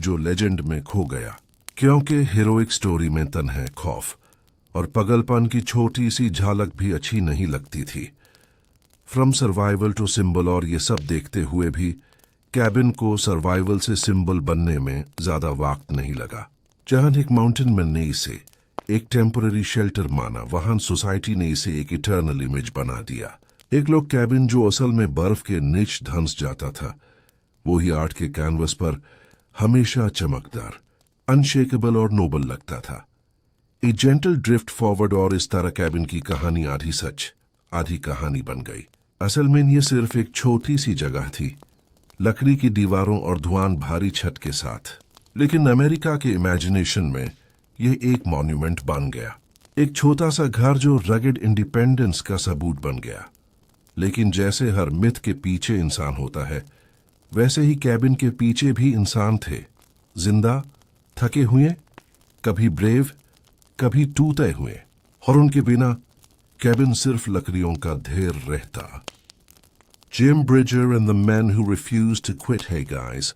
जो लेजेंड में खो गया, क्योंकि हीरोइक स्टोरी में तन्हा खौफ और पगलपन की छोटी सी झलक भी अच्छी नहीं लगती थी। फ्रॉम सर्वाइवल टू सिंबल, और ये सब देखते हुए भी कैबिन को सर्वाइवल से सिंबल बनने में ज्यादा वक्त नहीं लगा। जहां एक माउंटेन मैन ने इसे एक टेम्पररी शेल्टर माना, वहां सोसाइटी ने इसे एक इटर्नल इमेज बना दिया। एक लोग कैबिन जो असल में बर्फ के नीच धंस जाता था, वो ही आर्ट के कैनवस पर हमेशा चमकदार, अनशेकेबल और नोबल लगता था। ए जेंटल ड्रिफ्ट फॉरवर्ड, और इस तरह कैबिन की कहानी आधी सच आधी कहानी बन गई। असल में ये सिर्फ एक छोटी सी जगह थी, लकड़ी की दीवारों और धुआं भारी छत के साथ, लेकिन अमेरिका के इमेजिनेशन में यह एक मॉन्यूमेंट बन गया। एक छोटा सा घर जो रगेड इंडिपेंडेंस का सबूत बन गया। लेकिन जैसे हर मिथ के पीछे इंसान होता है, वैसे ही कैबिन के पीछे भी इंसान थे, जिंदा, थके हुए, कभी ब्रेव, कभी टूटे हुए, और उनके बिना कैबिन सिर्फ लकड़ियों का ढेर रहता। Jim Bridger and the man who refused to quit. Hey guys,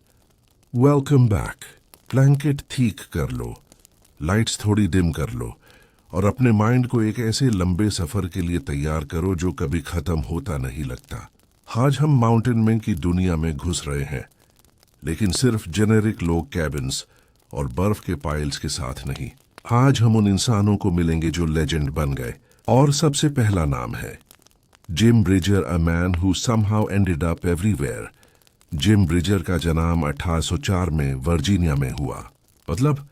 welcome back. Blanket ठीक कर लो, लाइट्स थोड़ी डिम कर लो, और अपने माइंड को एक ऐसे लंबे सफर के लिए तैयार करो जो कभी खत्म होता नहीं लगता। आज हम माउंटेन मैन की दुनिया में घुस रहे हैं, लेकिन सिर्फ जेनेरिक लोग कैबिन्स और बर्फ के पाइल्स के साथ नहीं। आज हम उन इंसानों को मिलेंगे जो लेजेंड बन गए, और सबसे पहला नाम है gym Breezer, a man who somehow ended up everywhere. Gym Breezer का जन्म 1804 में वर्जीनिया में हुआ। मतलब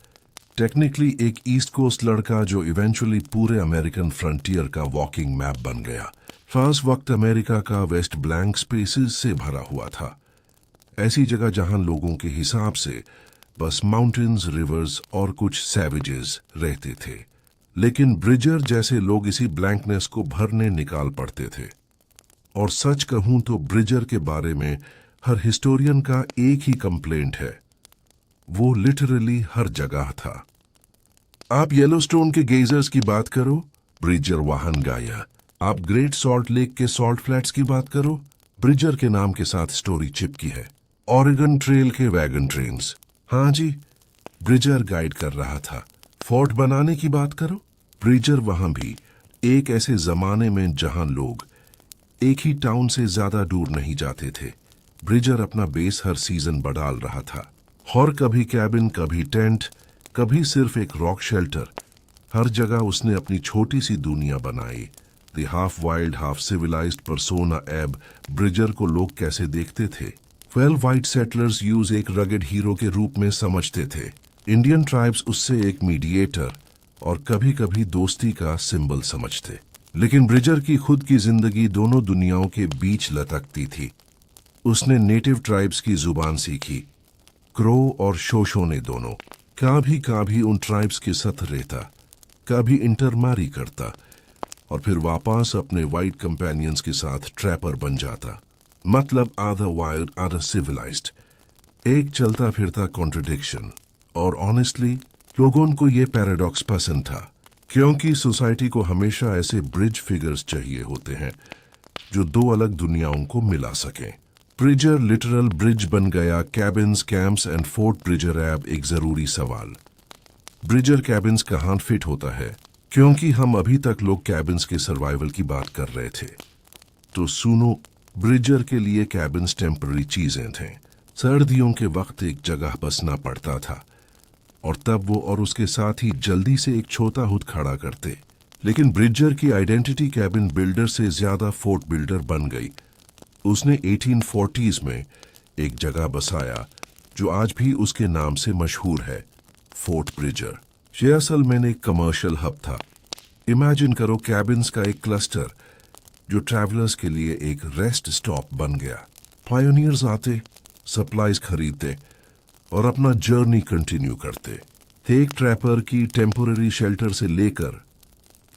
टेक्निकली एक ईस्ट कोस्ट लड़का जो इवेंचुअली पूरे अमेरिकन फ्रंटियर का वॉकिंग मैप बन गया। फास्ट वक्त अमेरिका का वेस्ट ब्लैंक स्पेसेस से भरा हुआ था, ऐसी जगह जहां लोगों के हिसाब से बस माउंटेन्स, रिवर्स और कुछ सैवेजेस रहते थे। लेकिन ब्रिजर जैसे लोग इसी ब्लैंकनेस को भरने निकाल पड़ते थे। और सच कहूं तो ब्रिजर के बारे में हर हिस्टोरियन का एक ही कंप्लेंट है, वो लिटरली हर जगह था। आप येलोस्टोन के गेजर्स की बात करो, ब्रिजर वहां गाया। आप ग्रेट सॉल्ट लेक के सॉल्ट फ्लैट्स की बात करो, ब्रिजर के नाम के साथ स्टोरी चिपकी है। ऑरेगन ट्रेल के वैगन ट्रेन्स, हाँ जी, ब्रिजर गाइड कर रहा था। फोर्ट बनाने की बात करो, ब्रिजर वहां भी। एक ऐसे जमाने में जहां लोग एक ही टाउन से ज्यादा दूर नहीं जाते थे, ब्रिजर अपना बेस हर सीजन बढ़ाल रहा था। और कभी कैबिन, कभी टेंट, कभी सिर्फ एक रॉक शेल्टर, हर जगह उसने अपनी छोटी सी दुनिया बनाई। The half wild half civilized persona of Bridger को लोग कैसे देखते थे? वेल, वाइट सेटलर्स यूज एक रगेड हीरो के रूप में समझते थे। इंडियन ट्राइब्स उससे एक मीडिएटर और कभी कभी दोस्ती का सिंबल समझते। लेकिन ब्रिजर की खुद की जिंदगी दोनों दुनियाओं के बीच लटकती थी। उसने नेटिव ट्राइब्स की जुबान सीखी, क्रो और शोशोने दोनों। कभी उन ट्राइब्स के साथ रहता, कभी इंटरमारी करता, और फिर वापस अपने वाइट कंपेनियंस के साथ ट्रैपर बन जाता। मतलब आधा वाइल्ड आधा सिविलाइज्ड, एक चलता फिरता कॉन्ट्रडिक्शन। और ऑनेस्टली लोगों को ये पैराडॉक्स पसंद था, क्योंकि सोसाइटी को हमेशा ऐसे ब्रिज फिगर्स चाहिए होते हैं जो दो अलग दुनियाओं को मिला सकें। ब्रिजर लिटरल ब्रिज बन गया। Cabins, camps and fort Breezer ऐब एक जरूरी सवाल, ब्रिजर कैबिन्स कहाँ फिट होता है? क्योंकि हम अभी तक लोग कैबिन्स के सर्वाइवल की बात कर रहे थे, तो सुनो, ब्रिजर के लिए कैबिन्स टेम्पररी चीजें थे। सर्दियों के वक्त एक जगह बसना पड़ता था, और तब वो और उसके साथ ही जल्दी से एक छोटा हुड खड़ा करते। लेकिन ब्रिजर की आइडेंटिटी कैबिन बिल्डर से ज्यादा फोर्ट बिल्डर बन गई। उसने 1840s में एक जगह बसाया जो आज भी उसके नाम से मशहूर है, फोर्ट ब्रिजर। ये असल में एक कमर्शियल हब था। इमेजिन करो कैबिन्स का एक क्लस्टर जो ट्रैवलर्स के लिए एक रेस्ट स्टॉप बन गया। पायोनियर्स आते, सप्लाईज खरीदते, और अपना जर्नी कंटिन्यू करते। एक ट्रैपर की टेम्पोररी शेल्टर से लेकर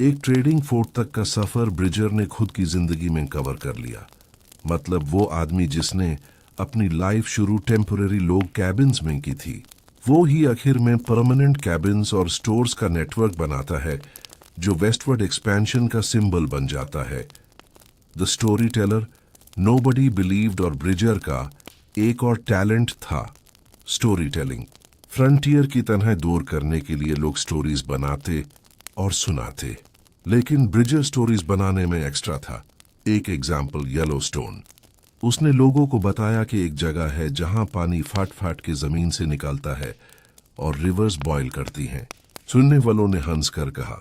एक ट्रेडिंग फोर्ट तक का सफर ब्रिजर ने खुद की जिंदगी में कवर कर लिया। मतलब वो आदमी जिसने अपनी लाइफ शुरू टेम्पोररी लोग कैबिन्स में की थी, वो ही आखिर में परमानेंट कैबिन्स और स्टोर्स का नेटवर्क बनाता है जो वेस्टवर्ड एक्सपेंशन का सिंबल बन जाता है। The story teller, nobody believed और ब्रिजर का एक और टैलेंट था स्टोरी टेलिंग। फ्रंटियर की तरह दूर करने के लिए लोग स्टोरीज बनाते और सुनाते, लेकिन ब्रिजर स्टोरीज बनाने में एक्स्ट्रा था। एक एग्जाम्पल येलोस्टोन। उसने लोगों को बताया कि एक जगह है जहां पानी फाट फाट के जमीन से निकलता है और रिवर्स बॉयल करती हैं। सुनने वालों ने हंस कर कहा,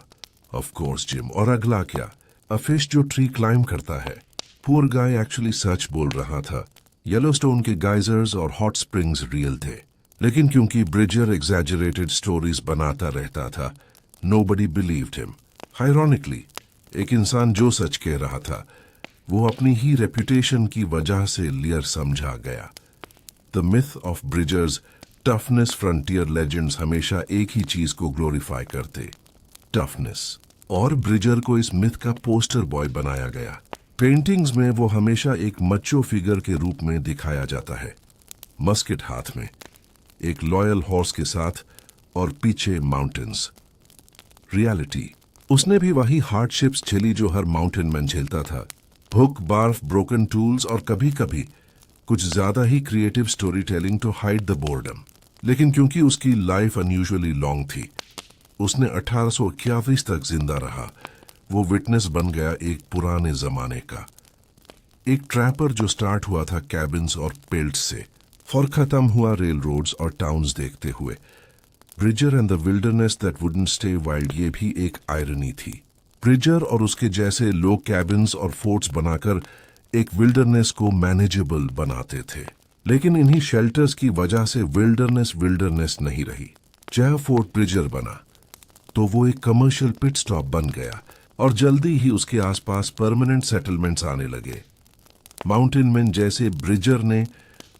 ऑफ कोर्स जिम, और अगला क्या, अ फिश जो ट्री क्लाइम करता है। पुअर गाय एक्चुअली सच बोल रहा था। येलोस्टोन के गाइजर्स और हॉट स्प्रिंग्स रियल थे, लेकिन क्योंकि ब्रिजर एग्जैजरेटेड स्टोरीज बनाता रहता था, नोबडी बिलीव्ड हिम। आयरॉनिकली, एक इंसान जो सच कह रहा था वो अपनी ही रेपुटेशन की वजह से लियर समझा गया। The myth of Bridger's toughness. Frontier legends हमेशा एक ही चीज को ग्लोरीफाई करते, टफनेस, और ब्रिजर को इस मिथ का पोस्टर बॉय बनाया गया। पेंटिंग्स में वो हमेशा एक मच्चो फिगर के रूप में दिखाया जाता है, मस्केट हाथ में, एक लॉयल हॉर्स के साथ, और पीछे माउंटेन्स। रियलिटी, उसने भी वही हार्डशिप्स झेली जो हर माउंटेन मैन झेलता था। भूख, बार्फ, ब्रोकन टूल्स और कभी कभी कुछ ज्यादा ही creative story telling to hide the boredom. लेकिन क्योंकि उसकी लाइफ अनयूजुअली लॉन्ग थी, उसने 1821 तक जिंदा रहा। वो विटनेस बन गया एक पुराने जमाने का। एक ट्रैपर जो स्टार्ट हुआ था कैबिन्स और पेल्ट से, और खत्म हुआ रेल रोड्स और टाउन्स देखते हुए। Breezer and the wilderness that wouldn't stay wild, ये भी एक आयरनी थी। ब्रिजर और उसके जैसे लोग कैबिन्स और फोर्ट्स बनाकर एक विल्डरनेस को मैनेजेबल बनाते थे, लेकिन इन्हीं शेल्टर्स की वजह से विल्डरनेस नहीं रही। जहाँ फोर्ट ब्रिजर बना तो वो एक कमर्शियल पिट स्टॉप बन गया और जल्दी ही उसके आसपास परमानेंट सेटलमेंट्स आने लगे। माउंटेन मैन जैसे ब्रिजर ने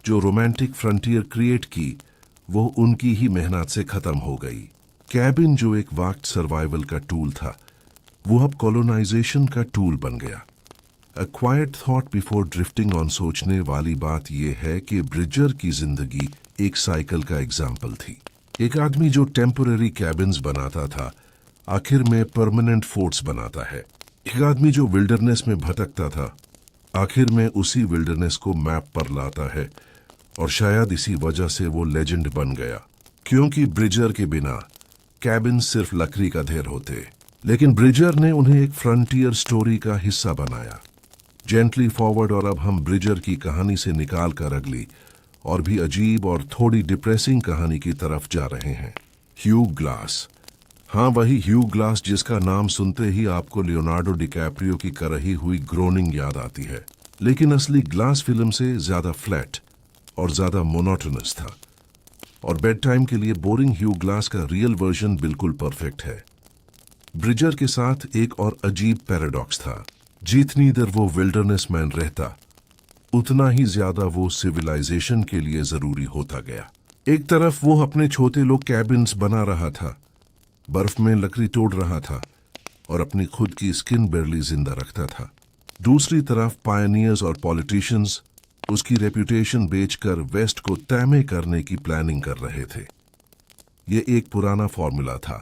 जो रोमांटिक फ्रंटियर क्रिएट की, वो उनकी ही मेहनत से खत्म हो गई। कैबिन जो एक वक्त सर्वाइवल का टूल था, वो अब कॉलोनाइजेशन का टूल बन गया। A quiet thought before drifting on. सोचने वाली बात यह है कि ब्रिजर की जिंदगी एक साइकिल का एग्जाम्पल थी। एक आदमी जो टेम्पोररी कैबिन्स बनाता था, आखिर में परमानेंट फोर्ट्स बनाता है। एक आदमी जो विल्डरनेस में भटकता था, आखिर में उसी विल्डरनेस को मैप पर लाता है, और शायद इसी वजह से वो लेजेंड बन गया। क्योंकि ब्रिजर के बिना कैबिन सिर्फ लकड़ी का ढेर होते, लेकिन ब्रिजर ने उन्हें एक फ्रंटियर स्टोरी का हिस्सा बनाया। जेंटली फॉरवर्ड, और अब हम ब्रिजर की कहानी से निकाल कर अगली और भी अजीब और थोड़ी डिप्रेसिंग कहानी की तरफ जा रहे हैं। Hugh Glass. हाँ, वही ह्यू ग्लास जिसका नाम सुनते ही आपको लियोनार्डो डिकैप्रियो की करही हुई ग्रोनिंग याद आती है, लेकिन असली ग्लास फिल्म से ज्यादा फ्लैट और ज्यादा मोनोटोनस था। और बेड टाइम के लिए बोरिंग ह्यू ग्लास का रियल वर्जन बिल्कुल परफेक्ट है। ब्रिजर के साथ एक और अजीब पैराडॉक्स था। जितनी देर वो विल्डरनेस मैन रहता, उतना ही ज्यादा वो सिविलाइजेशन के लिए जरूरी होता गया। एक तरफ वो अपने छोटे लोग कैबिन्स बना रहा था, बर्फ में लकड़ी तोड़ रहा था और अपनी खुद की स्किन बेरली जिंदा रखता था। दूसरी तरफ पायनियर्स और पॉलिटिशियंस उसकी रेपुटेशन बेचकर वेस्ट को तैमे करने की प्लानिंग कर रहे थे। ये एक पुराना फॉर्मूला था।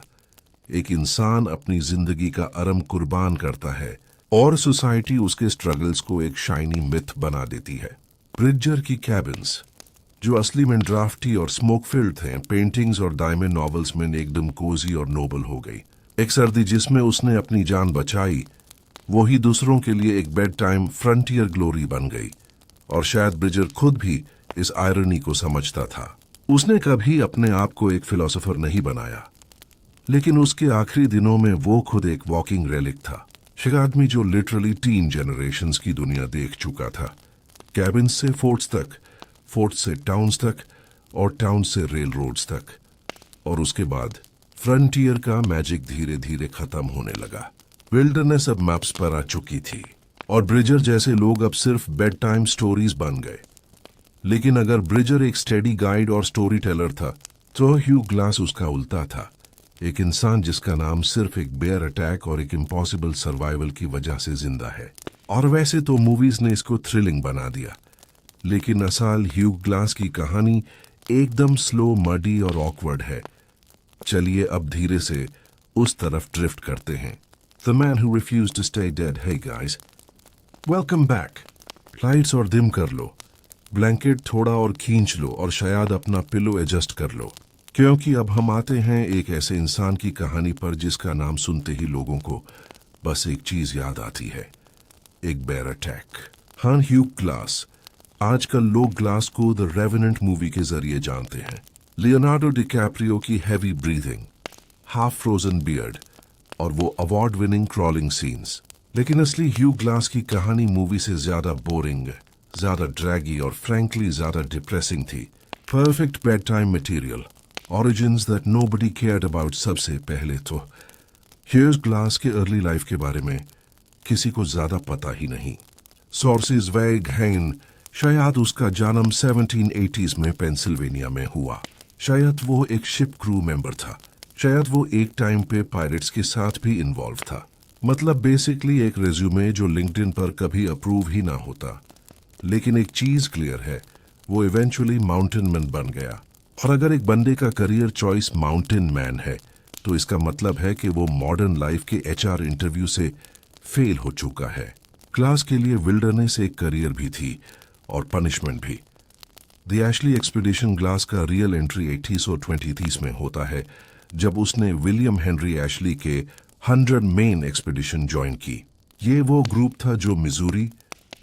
एक इंसान अपनी जिंदगी का अरम कुर्बान करता है और सोसाइटी उसके स्ट्रगल्स को एक शाइनी मिथ बना देती है। ब्रिजर की कैबिन्स जो असली में ड्राफ्टी और स्मोक फिल्ड थे, पेंटिंग्स और डायमंड नॉवेल्स में एकदम कोजी और नोबल हो गई। एक सर्दी जिसमें उसने अपनी जान बचाई, वही दूसरों के लिए एक बेड टाइम फ्रंटियर ग्लोरी बन गई। और शायद ब्रिजर खुद भी इस आयरनी को समझता था। उसने कभी अपने आप को एक फिलोसोफर नहीं बनाया, लेकिन उसके आखिरी दिनों में वो खुद एक वॉकिंग रेलिक था। एक आदमी जो लिटरली 3 जनरेशंस की दुनिया देख चुका था, कैबिन से फोर्ट्स तक, फोर्ट से टाउन्स तक, और टाउन से रेल रोड्स तक। और उसके बाद फ्रंटियर का मैजिक धीरे धीरे खत्म होने लगा। विल्डरनेस अब मैप्स पर आ चुकी थी और ब्रिजर जैसे लोग अब सिर्फ बेड टाइम स्टोरीज बन गए। लेकिन अगर ब्रिजर एक स्टेडी गाइड और स्टोरी टेलर था तो ह्यू ग्लास उसका उल्टा था, एक इंसान जिसका नाम सिर्फ एक बेयर अटैक और एक इम्पॉसिबल सर्वाइवल की वजह से जिंदा है। और वैसे तो मूवीज ने इसको थ्रिलिंग बना दिया, लेकिन असल ह्यू ग्लास की कहानी एकदम स्लो, मडी और ऑकवर्ड है। चलिए अब धीरे से उस तरफ ड्रिफ्ट करते हैं। The man who refused to stay dead. Hey guys, welcome back. Lights और डिम कर लो, ब्लैंकेट थोड़ा और खींच लो और शायद अपना पिलो एडजस्ट कर लो, क्योंकि अब हम आते हैं एक ऐसे इंसान की कहानी पर जिसका नाम सुनते ही लोगों को बस एक चीज याद आती है, एक बेयर अटैक। हाँ, ह्यू ग्लास। आजकल लोग ग्लास को द रेवेनेंट मूवी के जरिए जानते हैं। लियोनार्डो डिकैप्रियो की heavy breathing, half frozen beard और वो अवार्ड विनिंग क्रॉलिंग सीन्स। लेकिन असली ह्यू ग्लास की कहानी मूवी से ज्यादा बोरिंग, ज्यादा ड्रैगी और फ्रैंकली ज्यादा डिप्रेसिंग थी। Perfect bedtime material, origins that nobody cared about. सबसे पहले तो ह्यू ग्लास के अर्ली लाइफ के बारे में किसी को ज्यादा पता ही नहीं। सोर्सेज वैग हैं, शायद उसका जन्म 1780s में पेंसिल्वेनिया में हुआ। शायद वो एक शिप क्रू मेंबर था। शायद वो एक टाइम पे पायरेट्स के साथ भी इन्वॉल्व था। मतलब बेसिकली एक रिज्यूमे जो लिंक्डइन पर कभी अप्रूव ही ना होता। लेकिन एक चीज क्लियर है, वो इवेंचुअली माउंटेन मैन बन गया। और अगर एक बंदे का करियर चॉइस माउंटेन मैन है तो इसका मतलब है कि वो मॉडर्न लाइफ के एचआर इंटरव्यू से फेल हो चुका है। क्लास के लिए विल्डरनेस एक करियर भी थी और पनिशमेंट भी। द एशली एक्सपीडिशन ग्लास का रियल एंट्री 80s और 20s में होता है, जब उसने विलियम हेनरी एशली के 100 मेन एक्सपीडिशन ज्वाइन की। ये वो ग्रुप था जो मिजूरी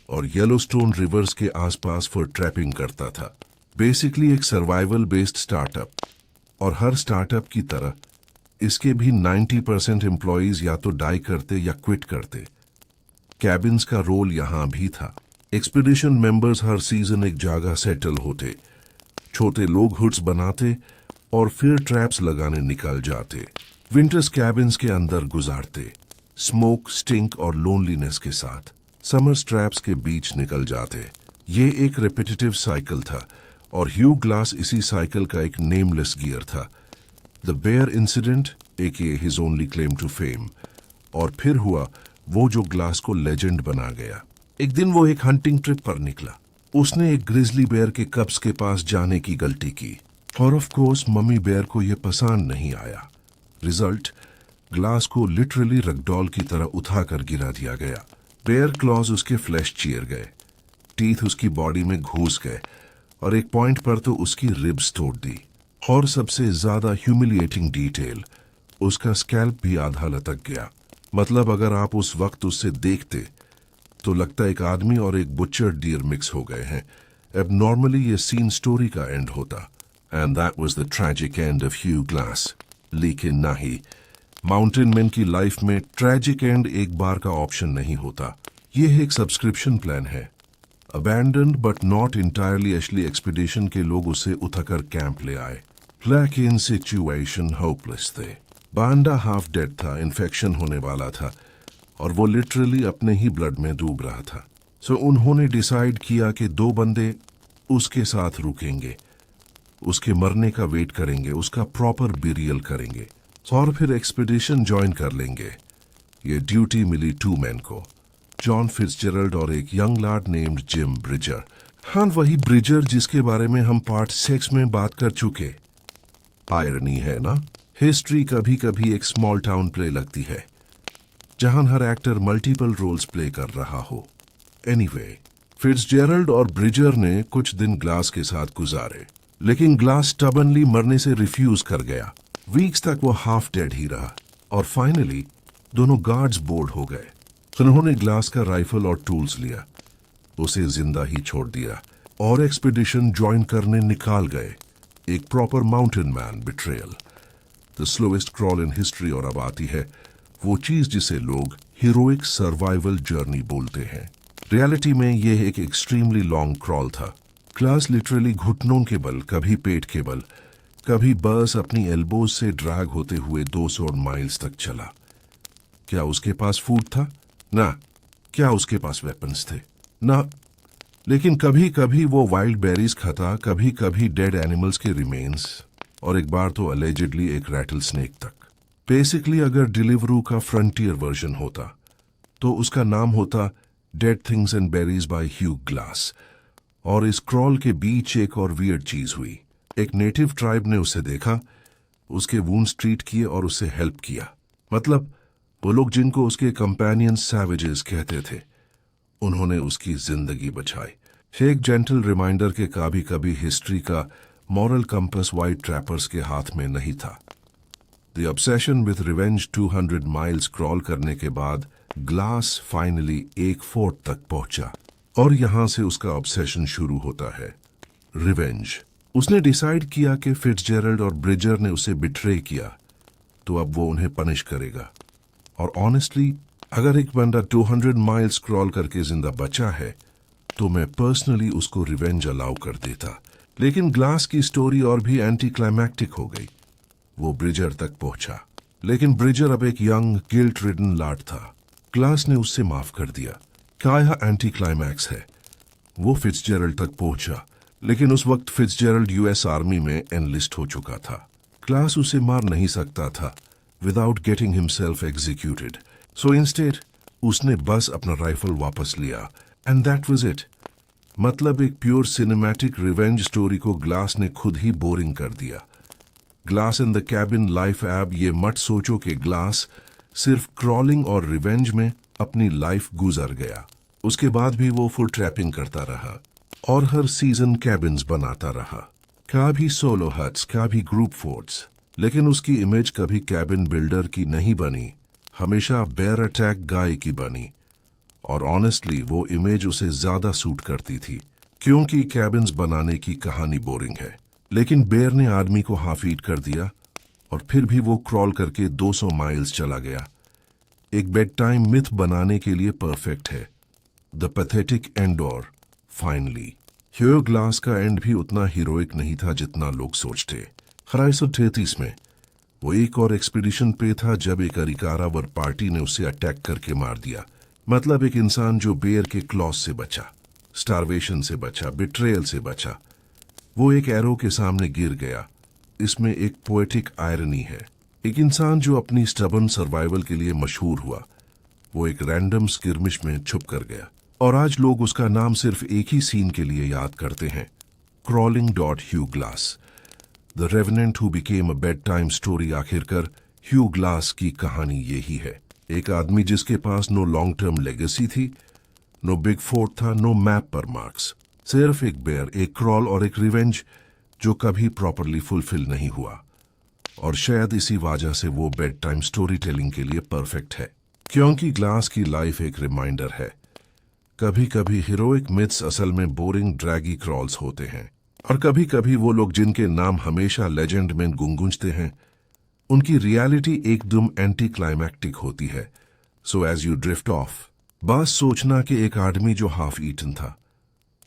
और येलोस्टोन रिवर्स के आसपास फॉर ट्रैपिंग करता था। बेसिकली एक सर्वाइवल बेस्ड स्टार्टअप। और हर स्टार्टअप की तरह इसके भी 90% एम्प्लॉइज या तो डाई करते या क्विट करते। कैबिन्स का रोल यहां भी था। एक्सपीडिशन मेंबर्स हर सीजन एक जगह सेटल होते, छोटे लोग हुट्स बनाते और फिर ट्रैप्स लगाने निकल जाते। विंटर्स कैबिन्स के अंदर गुजारते, स्मोक, स्टिंक और लोनलीनेस के साथ। समर्स ट्रैप्स के बीच निकल जाते। ये एक रिपीटेटिव साइकिल था और ह्यू ग्लास इसी साइकिल का एक नेमलेस गियर था। The bear incident, aka his only claim to fame. और फिर हुआ वो जो ग्लास को लेजेंड बना गया। एक दिन वो एक हंटिंग ट्रिप पर निकला। उसने एक ग्रिजली बेयर के कब्स के पास जाने की गलती की और ऑफ कोर्स मम्मी बेयर को यह पसंद नहीं आया। रिजल्ट, ग्लास को लिटरली रगडॉल की तरह उठाकर गिरा दिया गया। बेयर क्लॉज उसके फ्लैश चीर गए, टीथ उसकी बॉडी में घुस गए और एक पॉइंट पर तो उसकी रिब्स तोड़ दी। और सबसे ज्यादा ह्यूमिलिएटिंग डिटेल, उसका स्कैल्प भी आधा लटक गया। मतलब अगर आप उस वक्त उससे देखते तो लगता एक आदमी और एक बुचर डियर मिक्स हो गए हैं। अब नॉर्मली ये सीन स्टोरी का एंड होता, and that was the tragic end of Hugh Glass. लेकिन नहीं, माउंटेन मैन की लाइफ में ट्रैजिक एंड एक बार का ऑप्शन नहीं होता। ये एक सब्सक्रिप्शन प्लान है। Abandoned but not entirely Ashley expedition के लोग उसे उठाकर कैंप ले आए। ब्लैक इन सिचुएशन, होपलेस थे। बांडा हाफ डेड था, इन्फेक्शन होने वाला था और वो लिटरली अपने ही ब्लड में डूब रहा था। सो उन्होंने डिसाइड किया कि 2 बंदे उसके साथ रुकेंगे, उसके मरने का वेट करेंगे, उसका प्रॉपर बिरियल करेंगे और फिर एक्सपीडिशन ज्वाइन कर लेंगे। ये ड्यूटी मिली 2 मैन को, जॉन फिट्जजेरल्ड और एक यंग लाड नेम्ड जिम ब्रिजर। हाँ, वही ब्रिजर जिसके बारे में हम पार्ट 6 में बात कर चुके। आयरनी है ना, हिस्ट्री कभी कभी एक स्मॉल टाउन प्ले लगती है जहां हर एक्टर मल्टीपल रोल्स प्ले कर रहा हो। एनीवे, फिट्जजेरल्ड और ब्रिजर ने कुछ दिन ग्लास के साथ गुजारे, लेकिन ग्लास स्टबनली मरने से रिफ्यूज कर गया। वीक्स तक वो हाफ डेड ही रहा और फाइनली दोनों गार्ड्स बोर्ड हो गए। उन्होंने ग्लास का राइफल और टूल्स लिया, उसे जिंदा ही छोड़ दिया और एक्सपीडिशन ज्वाइन करने निकाल गए। एक proper mountain man betrayal, the slowest crawl in history. और अब आती है वो चीज जिसे लोग हीरोइक सर्वाइवल जर्नी बोलते हैं। रियलिटी में यह एक एक्सट्रीमली लॉन्ग क्रॉल था। ग्लास लिटरली घुटनों के बल, कभी पेट के बल, कभी बस अपनी एल्बोज से ड्रैग होते हुए 200 माइल्स तक चला। क्या उसके पास फूड था? ना। क्या उसके पास वेपन्स थे? ना। लेकिन कभी कभी वो वाइल्ड बेरीज खाता, कभी कभी डेड एनिमल्स के रिमेन्स, और एक बार तो अलेजिडली एक रैटल स्नेक तक। बेसिकली अगर डिलीवरू का फ्रंटियर वर्जन होता तो उसका नाम होता dead things and berries by Hugh Glass. और इस क्रॉल के बीच एक और वियर्ड चीज हुई। एक नेटिव ट्राइब ने उसे देखा, उसके वूंड्स ट्रीट किए और उसे हेल्प किया। मतलब वो लोग जिनको उसके कंपेनियन सैवेजेस कहते थे, उन्होंने उसकी जिंदगी बचाई। एक जेंटल रिमाइंडर के कभी कभी हिस्ट्री का मॉरल कंपस वाइट ट्रैपर्स के हाथ में नहीं था। The obsession with revenge 200 miles crawl करने के बाद ग्लास फाइनली एक फोर्ट तक पहुंचा, और यहां से उसका ऑब्सेशन शुरू होता है, रिवेंज। उसने डिसाइड किया कि फिट्जजेरल्ड और ब्रिजर ने उसे बिट्रे किया, तो अब वो उन्हें पनिश करेगा। और ऑनेस्टली अगर एक बंदा 200 माइल्स क्रॉल करके जिंदा बचा है तो मैं पर्सनली उसको रिवेंज अलाउ कर देता। लेकिन ग्लास की स्टोरी और भी एंटी क्लाइमैक्टिक हो गई। वो ब्रिजर तक पहुंचा, लेकिन ब्रिजर अब एक यंग गिल्ट रिडन लाड था। ग्लास ने उससे माफ कर दिया। क्या यह एंटी क्लाइमैक्स है? वो फिट्जजेरल्ड तक पहुंचा, लेकिन उस वक्त फिट्जजेरल्ड यूएस आर्मी में एनलिस्ट हो चुका था। ग्लास उसे मार नहीं सकता था without getting himself executed. So instead उसने बस अपना राइफल वापस लिया, एंड दैट वाज इट। मतलब एक प्योर सिनेमैटिक रिवेंज स्टोरी को ग्लास ने खुद ही बोरिंग कर दिया। Glass in the cabin life app, ये मत सोचो कि ग्लास सिर्फ क्रॉलिंग और रिवेंज में अपनी लाइफ गुजर गया। उसके बाद भी वो फुल ट्रैपिंग करता रहा और हर सीजन कैबिन्स बनाता रहा, कभी सोलो हट्स, कभी ग्रुप फोर्ट्स। लेकिन उसकी इमेज कभी कैबिन बिल्डर की नहीं बनी, हमेशा बेयर अटैक गाय की बनी। और ऑनेस्टली वो इमेज उसे ज्यादा सूट करती थी, क्योंकि कैबिन्स बनाने की कहानी बोरिंग है। लेकिन बेयर ने आदमी को हाफ ईट कर दिया, और फिर भी वो क्रॉल करके 200 माइल्स चला गया। एक बेड टाइम मिथ बनाने के लिए परफेक्ट है। द पैथेटिक एंड, और फाइनली ह्यू ग्लास का एंड भी उतना हीरोइक नहीं था जितना लोग सोचते। 1933 में वो एक और एक्सपीडिशन पे था जब एक अरिकारावर पार्टी ने उसे अटैक करके मार दिया। मतलब एक इंसान जो बेयर के क्लॉज से बचा, स्टारवेशन से बचा, बिट्रेयल से बचा, वो एक एरो के सामने गिर गया। इसमें एक पोएटिक आयरनी है। एक इंसान जो अपनी स्टबर्न सर्वाइवल के लिए मशहूर हुआ, वो एक रैंडम स्किर्मिश में छुप कर गया। और आज लोग उसका नाम सिर्फ एक ही सीन के लिए याद करते हैं, crawling dot Hugh Glass, the revenant who became a bed time story. आखिरकार ह्यू ग्लास की कहानी यही है। एक आदमी जिसके पास नो लॉन्ग टर्म लेगेसी थी, नो बिग फोर्ट था, नो मैप पर मार्क्स, सिर्फ एक बेयर, एक क्रॉल और एक रिवेंज जो कभी प्रॉपरली फुलफिल नहीं हुआ। और शायद इसी वजह से वो बेड टाइम स्टोरी टेलिंग के लिए परफेक्ट है, क्योंकि ग्लास की लाइफ एक रिमाइंडर है। कभी कभी हीरोइक मिथ्स असल में बोरिंग ड्रैगी क्रॉल्स होते हैं, और कभी कभी वो लोग जिनके नाम हमेशा लेजेंड में गुंगुंजते हैं, उनकी रियलिटी एकदम एंटी क्लाइमैक्टिक होती है। So as you drift off, बस सोचना कि एक आदमी जो हाफ ईटन था,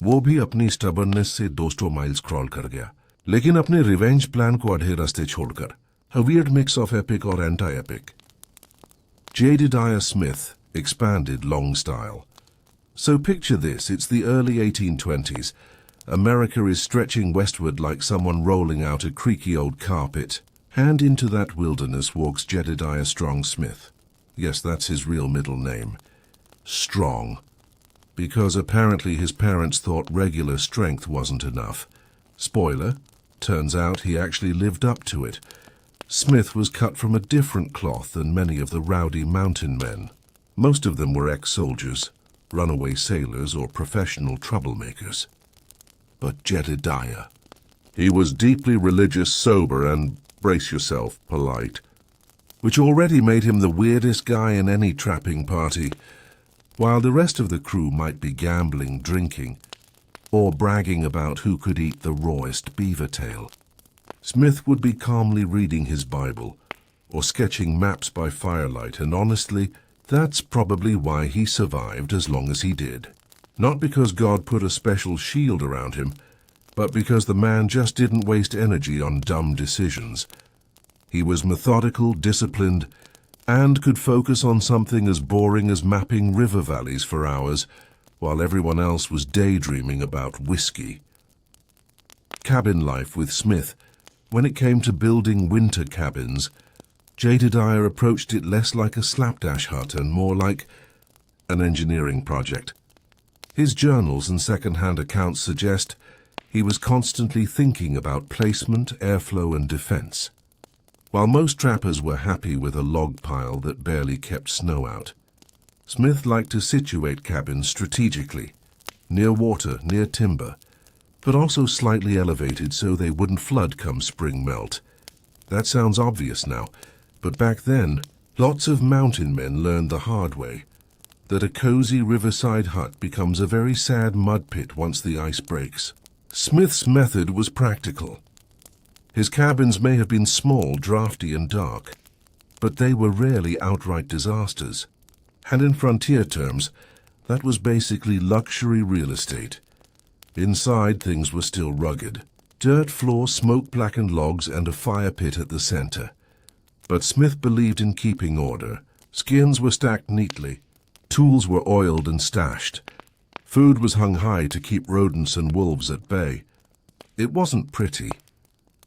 वो भी अपनी स्टबर्ननेस से 200 माइल्स क्रॉल कर गया, लेकिन अपने रिवेंज प्लान को आधे रास्ते छोड़कर। A weird mix of epic और anti epic. Jedediah Smith expanded long style. So picture this, it's the early 1820s. America is stretching westward like someone rolling out a creaky old carpet. And into that wilderness walks Jedediah Strong Smith. Yes, that's his real middle name. Strong. Because apparently his parents thought regular strength wasn't enough. Spoiler, turns out he actually lived up to it. Smith was cut from a different cloth than many of the rowdy mountain men. Most of them were ex-soldiers, runaway sailors, or professional troublemakers. But Jedediah, he was deeply religious, sober, and, brace yourself, polite, which already made him the weirdest guy in any trapping party, while the rest of the crew might be gambling, drinking, or bragging about who could eat the rawest beaver tail. Smith would be calmly reading his Bible or sketching maps by firelight, and honestly, that's probably why he survived as long as he did. Not because God put a special shield around him, but because the man just didn't waste energy on dumb decisions. He was methodical, disciplined, and could focus on something as boring as mapping river valleys for hours while everyone else was daydreaming about whiskey. Cabin life with Smith. When it came to building winter cabins, Jedediah approached it less like a slapdash hut and more like an engineering project. His journals and second-hand accounts suggest he was constantly thinking about placement, airflow, and defense. While most trappers were happy with a log pile that barely kept snow out, Smith liked to situate cabins strategically, near water, near timber, but also slightly elevated so they wouldn't flood come spring melt. That sounds obvious now, but back then, lots of mountain men learned the hard way that a cozy riverside hut becomes a very sad mud pit once the ice breaks. Smith's method was practical. His cabins may have been small, drafty, and dark, but they were rarely outright disasters. And in frontier terms, that was basically luxury real estate. Inside, things were still rugged. Dirt floor, smoke-blackened logs, and a fire pit at the center. But Smith believed in keeping order. Skins were stacked neatly. Tools were oiled and stashed. Food was hung high to keep rodents and wolves at bay. It wasn't pretty,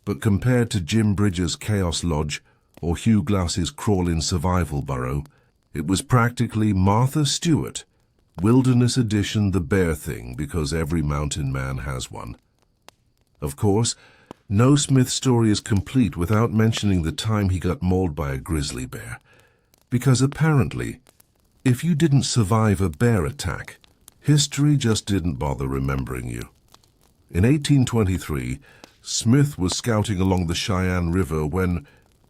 but compared to Jim Bridger's Chaos Lodge or Hugh Glass's crawl-in survival burrow, it was practically Martha Stewart, Wilderness Edition, the bear thing, because every mountain man has one. Of course, no Smith story is complete without mentioning the time he got mauled by a grizzly bear, because apparently, if you didn't survive a bear attack, history just didn't bother remembering you. In 1823, Smith was scouting along the Cheyenne River when,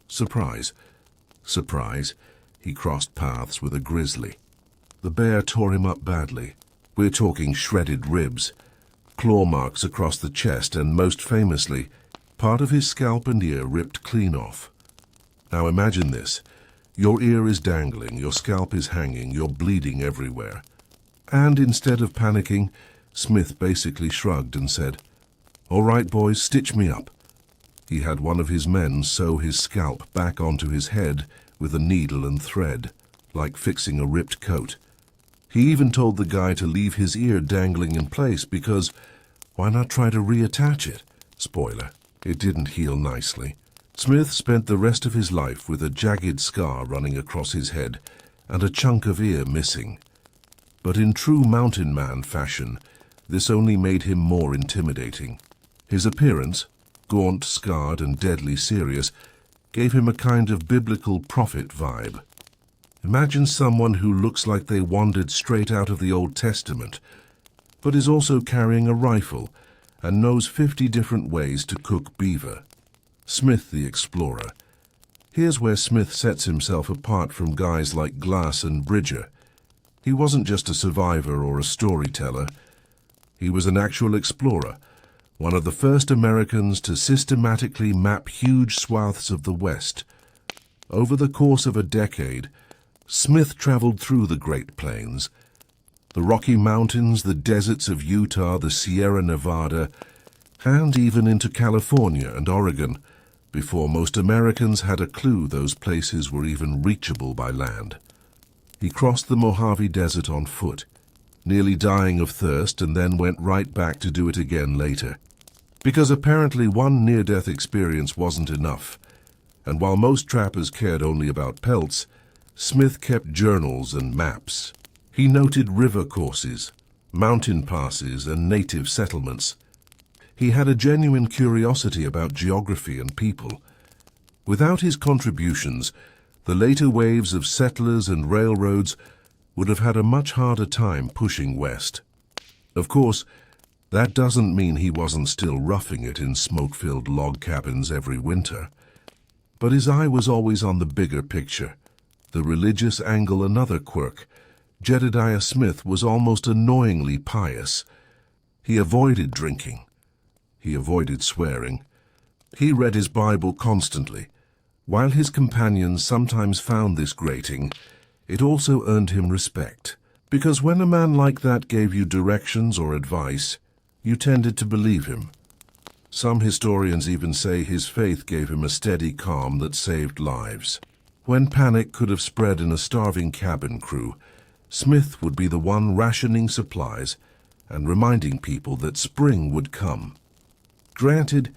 surprise, he crossed paths with a grizzly. The bear tore him up badly. We're talking shredded ribs, claw marks across the chest, and most famously, part of his scalp and ear ripped clean off. Now imagine this. Your ear is dangling, your scalp is hanging, you're bleeding everywhere. And instead of panicking, Smith basically shrugged and said, "All right, boys, stitch me up." He had one of his men sew his scalp back onto his head with a needle and thread, like fixing a ripped coat. He even told the guy to leave his ear dangling in place because why not try to reattach it? Spoiler, it didn't heal nicely. Smith spent the rest of his life with a jagged scar running across his head and a chunk of ear missing. But in true mountain man fashion, this only made him more intimidating. His appearance, gaunt, scarred, and deadly serious, gave him a kind of biblical prophet vibe. Imagine someone who looks like they wandered straight out of the Old Testament, but is also carrying a rifle and knows 50 different ways to cook beaver. Smith the Explorer. Here's where Smith sets himself apart from guys like Glass and Bridger. He wasn't just a survivor or a storyteller. He was an actual explorer, one of the first Americans to systematically map huge swaths of the West. Over the course of a decade, Smith traveled through the Great Plains, the Rocky Mountains, the deserts of Utah, the Sierra Nevada, and even into California and Oregon, before most Americans had a clue those places were even reachable by land. He crossed the Mojave Desert on foot, nearly dying of thirst, and then went right back to do it again later. Because apparently one near-death experience wasn't enough, and while most trappers cared only about pelts, Smith kept journals and maps. He noted river courses, mountain passes, and native settlements. He had a genuine curiosity about geography and people. Without his contributions, the later waves of settlers and railroads would have had a much harder time pushing west. Of course, that doesn't mean he wasn't still roughing it in smoke-filled log cabins every winter. But his eye was always on the bigger picture. The religious angle another quirk. Jedediah Smith was almost annoyingly pious. He avoided drinking. He avoided swearing. He read his Bible constantly. While his companions sometimes found this grating, it also earned him respect. Because when a man like that gave you directions or advice, you tended to believe him. Some historians even say his faith gave him a steady calm that saved lives. When panic could have spread in a starving cabin crew, Smith would be the one rationing supplies and reminding people that spring would come. Granted,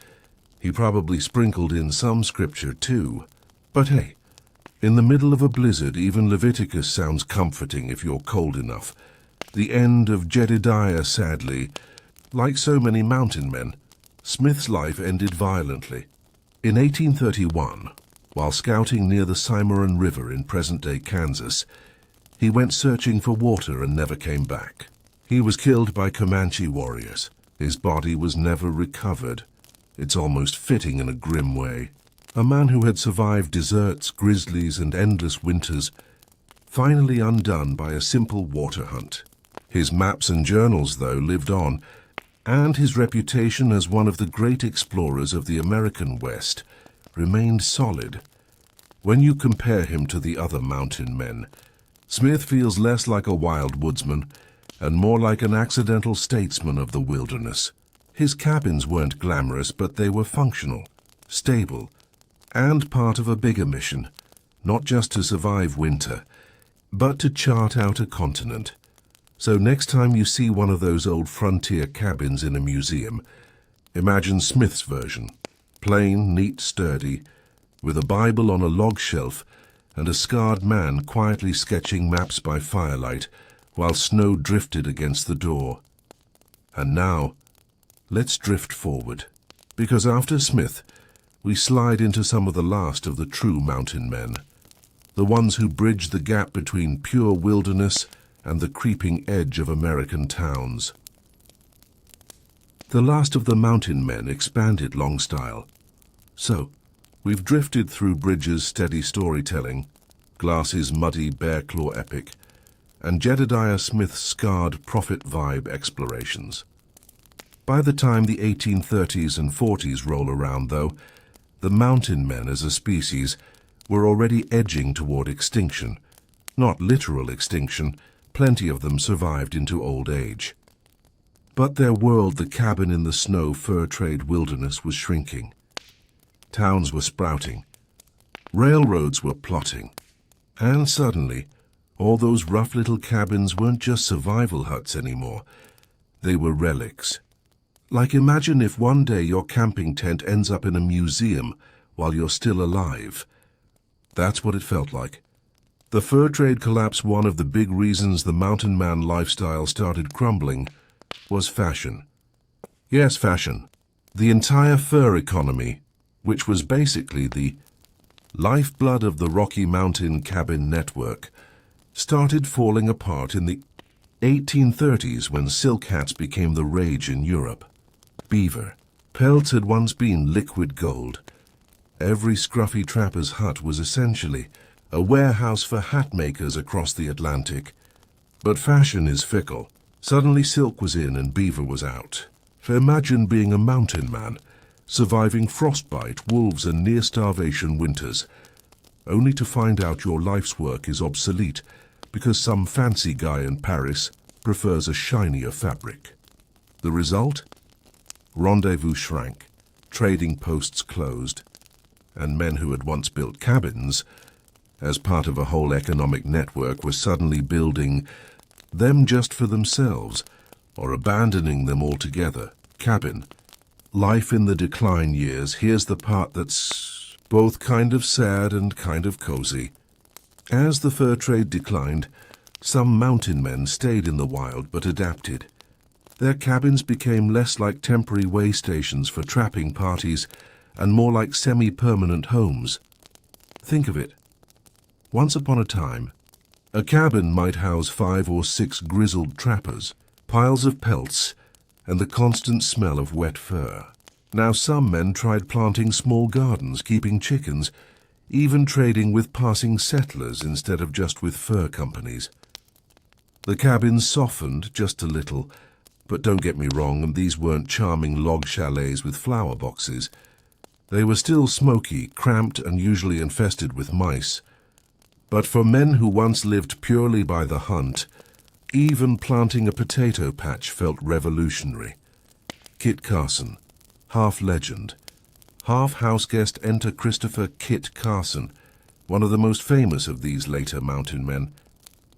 he probably sprinkled in some scripture too. But hey, in the middle of a blizzard, even Leviticus sounds comforting if you're cold enough. The end of Jedediah, sadly, like so many mountain men, Smith's life ended violently. In 1831, while scouting near the Cimarron River in present-day Kansas, he went searching for water and never came back. He was killed by Comanche warriors. His body was never recovered. It's almost fitting in a grim way. A man who had survived deserts, grizzlies, and endless winters, finally undone by a simple water hunt. His maps and journals, though, lived on, and his reputation as one of the great explorers of the American West remained solid. When you compare him to the other mountain men, Smith feels less like a wild woodsman and more like an accidental statesman of the wilderness. His cabins weren't glamorous, but they were functional, stable, and part of a bigger mission, not just to survive winter, but to chart out a continent. So next time you see one of those old frontier cabins in a museum, imagine Smith's version. Plain, neat, sturdy, with a Bible on a log shelf and a scarred man quietly sketching maps by firelight while snow drifted against the door. And now, let's drift forward, because after Smith, we slide into some of the last of the true mountain men, the ones who bridge the gap between pure wilderness and the creeping edge of American towns. The last of the mountain men expanded long style. So, we've drifted through Bridges' steady storytelling, Glass's muddy bear claw epic, and Jedediah Smith's scarred prophet vibe explorations. By the time the 1830s and 40s roll around, though, the mountain men as a species were already edging toward extinction. Not literal extinction, plenty of them survived into old age. But their world, the cabin in the snow fur trade wilderness, was shrinking. Towns were sprouting. Railroads were plotting. And suddenly, all those rough little cabins weren't just survival huts anymore. They were relics. Like, imagine if one day your camping tent ends up in a museum while you're still alive. That's what it felt like. The fur trade collapse. One of the big reasons the mountain man lifestyle started crumbling was fashion. Yes, fashion. The entire fur economy, which was basically the lifeblood of the Rocky Mountain cabin network, started falling apart in the 1830s when silk hats became the rage in Europe. Beaver pelts had once been liquid gold. Every scruffy trapper's hut was essentially a warehouse for hat makers across the Atlantic. But fashion is fickle. Suddenly silk was in and beaver was out. So imagine being a mountain man, surviving frostbite, wolves, and near-starvation winters, only to find out your life's work is obsolete because some fancy guy in Paris prefers a shinier fabric. The result? Rendezvous shrank, trading posts closed, and men who had once built cabins as part of a whole economic network were suddenly building them just for themselves or abandoning them altogether. Cabin. Life in the decline years. Here's the part that's both kind of sad and kind of cozy. As the fur trade declined, some mountain men stayed in the wild but adapted. Their cabins became less like temporary way stations for trapping parties and more like semi-permanent homes. Think of it. Once upon a time, a cabin might house 5 or 6 grizzled trappers, piles of pelts, and the constant smell of wet fur. Now some men tried planting small gardens, keeping chickens, even trading with passing settlers instead of just with fur companies. The cabins softened just a little, but don't get me wrong, these weren't charming log chalets with flower boxes. They were still smoky, cramped, and usually infested with mice. But for men who once lived purely by the hunt, even planting a potato patch felt revolutionary. Kit Carson, half legend, half house guest. Enter Christopher Kit Carson, one of the most famous of these later mountain men.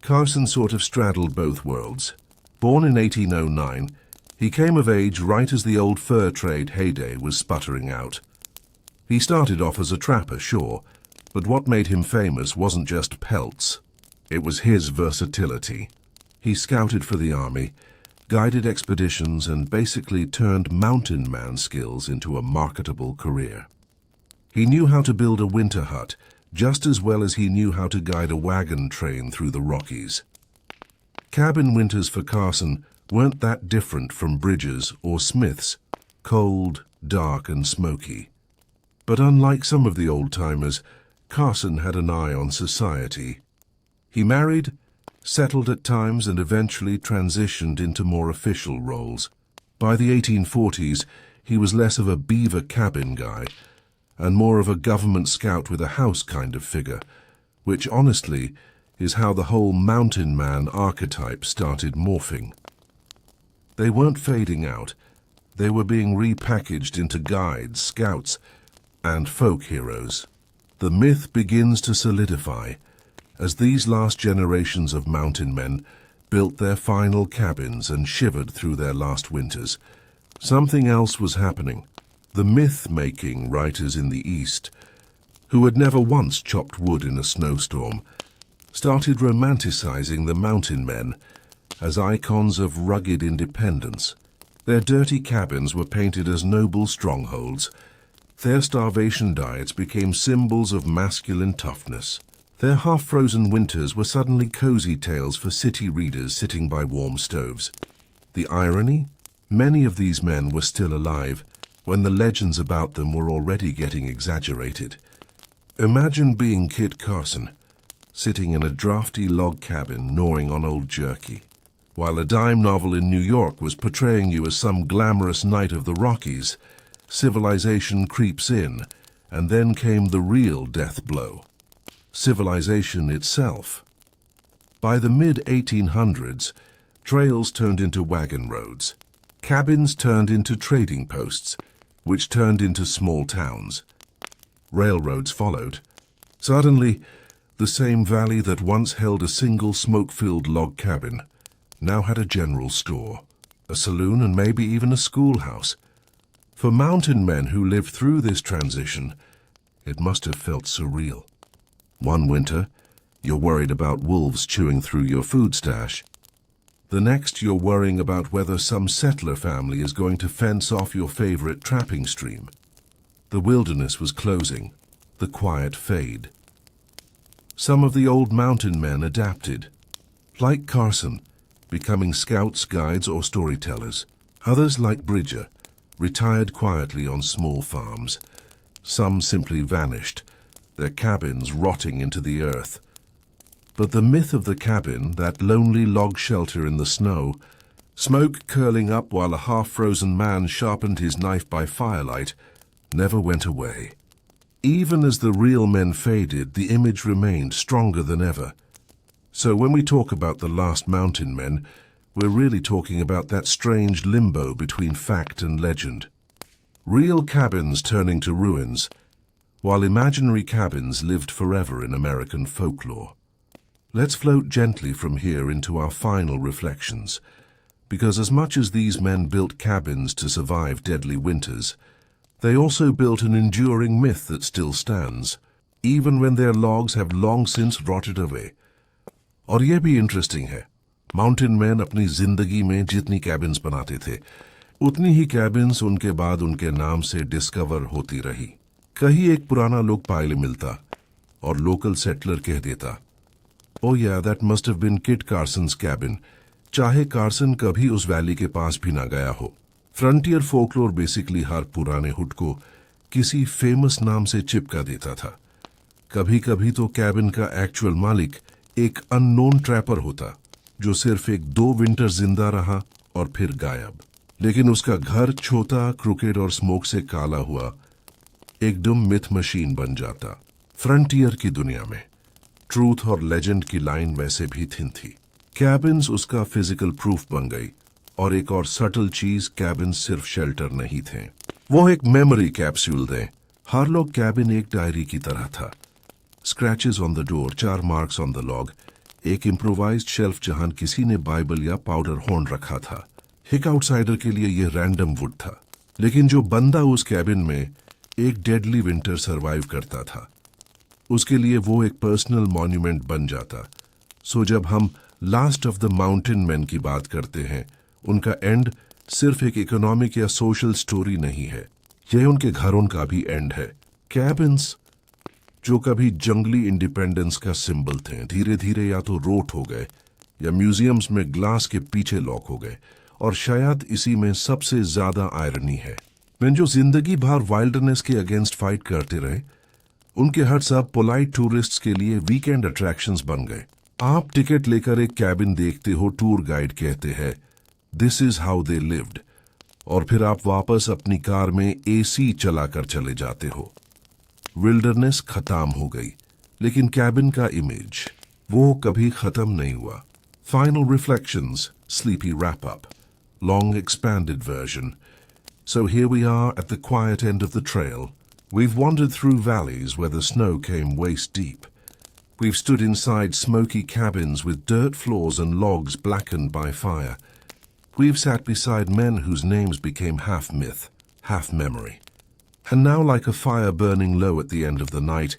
Carson sort of straddled both worlds. Born in 1809, he came of age right as the old fur trade heyday was sputtering out. He started off as a trapper, sure, but what made him famous wasn't just pelts. It was his versatility. He scouted for the army, guided expeditions, and basically turned mountain man skills into a marketable career. He knew how to build a winter hut just as well as he knew how to guide a wagon train through the Rockies. Cabin winters for Carson weren't that different from Bridges or Smith's, cold, dark, and smoky. But unlike some of the old-timers, Carson had an eye on society. He married, settled at times, and eventually transitioned into more official roles. By the 1840s, he was less of a beaver cabin guy and more of a government scout with a house kind of figure, which honestly is how the whole mountain man archetype started morphing. They weren't fading out. They were being repackaged into guides, scouts, and folk heroes. The myth begins to solidify as these last generations of mountain men built their final cabins and shivered through their last winters. Something else was happening. The myth-making writers in the East, who had never once chopped wood in a snowstorm, started romanticizing the mountain men as icons of rugged independence. Their dirty cabins were painted as noble strongholds. Their starvation diets became symbols of masculine toughness. Their half-frozen winters were suddenly cozy tales for city readers sitting by warm stoves. The irony? Many of these men were still alive when the legends about them were already getting exaggerated. Imagine being Kit Carson, sitting in a drafty log cabin gnawing on old jerky, while a dime novel in New York was portraying you as some glamorous knight of the Rockies. Civilization creeps in, and then came the real death blow. Civilization itself. By the mid-1800s, trails turned into wagon roads. Cabins turned into trading posts, which turned into small towns. Railroads followed. Suddenly, the same valley that once held a single smoke-filled log cabin now had a general store, a saloon, and maybe even a schoolhouse. For mountain men who lived through this transition, it must have felt surreal. One winter, you're worried about wolves chewing through your food stash. The next, you're worrying about whether some settler family is going to fence off your favorite trapping stream. The wilderness was closing, the quiet fade. Some of the old mountain men adapted, like Carson, becoming scouts, guides, or storytellers. Others, like Bridger, retired quietly on small farms. Some simply vanished, their cabins rotting into the earth. But the myth of the cabin, that lonely log shelter in the snow, smoke curling up while a half-frozen man sharpened his knife by firelight, never went away. Even as the real men faded, the image remained stronger than ever. So when we talk about the last mountain men, we're really talking about that strange limbo between fact and legend. Real cabins turning to ruins, while imaginary cabins lived forever in American folklore. Let's float gently from here into our final reflections, because as much as these men built cabins to survive deadly winters, they also built an enduring myth that still stands, even when their logs have long since rotted away. और ये भी interesting है, mountain man अपनी जिंदगी में जितनी cabins बनाते थे, उतनी ही कैबिन्स उनके बाद उनके नाम से डिस्कवर होती रही। कहीं एक पुराना लोग पाइल मिलता और लोकल सेटलर कह देता, Oh yeah, that must have been Kit Carson's cabin, चाहे कार्सन कभी उस वैली के पास भी ना गया हो। फ्रंटियर फोकलोर बेसिकली हर पुराने हुड को किसी फेमस नाम से चिपका देता था। कभी कभी तो कैबिन का एक्चुअल मालिक एक अननोन ट्रैपर होता, जो सिर्फ 1-2 विंटर जिंदा रहा और फिर गायब। लेकिन उसका घर छोटा, क्रुकेड और स्मोक से काला हुआ एकदम मिथ मशीन बन जाता। फ्रंटियर की दुनिया में ट्रूथ और लेजेंड की लाइन वैसे भी थिन थी। कैबिन्स उसका फिजिकल प्रूफ बन गई, और एक और सटल चीज, कैबिन्स सिर्फ शेल्टर नहीं थे, वो एक मेमोरी कैप्सूल थे। हर लोग कैबिन एक डायरी की तरह था। Scratches on the door, 4 marks on the log, एक इम्प्रोवाइज्ड शेल्फ जहां किसी ने बाइबल या पाउडर हॉर्न रखा था। एक आउटसाइडर के लिए यह रैंडम वुड था, लेकिन जो बंदा उस कैबिन में एक डेडली विंटर सरवाइव करता था, उसके लिए वो एक पर्सनल मॉन्यूमेंट बन जाता। सो जब हम last of the mountain man की बात करते हैं, उनका एंड सिर्फ एक इकोनॉमिक या सोशल स्टोरी नहीं है, यह उनके घरों का भी एंड है। कैबिन्स जो कभी जंगली इंडिपेंडेंस का सिंबल थे, धीरे धीरे या तो रोट हो गए या म्यूजियम्स में ग्लास के पीछे लॉक हो गए। और शायद इसी में सबसे ज्यादा आयरनी है, मैं जो जिंदगी भर वाइल्डनेस के अगेंस्ट फाइट करते रहे, उनके हट्स अब पोलाइट टूरिस्ट्स के लिए वीकेंड अट्रैक्शंस बन गए। आप टिकट लेकर एक कैबिन देखते हो, टूर गाइड कहते हैं this is how they lived, और फिर आप वापस अपनी कार में एसी चलाकर चले जाते हो। विल्डरनेस खत्म हो गई, लेकिन कैबिन का इमेज वो कभी खत्म नहीं हुआ। Final reflections, sleepy wrap up, long expanded version. So here we are at the quiet end of the trail. We've wandered through valleys where the snow came waist deep. We've stood inside smoky cabins with dirt floors and logs blackened by fire. We've sat beside men whose names became half myth, half memory. And now, like a fire burning low at the end of the night,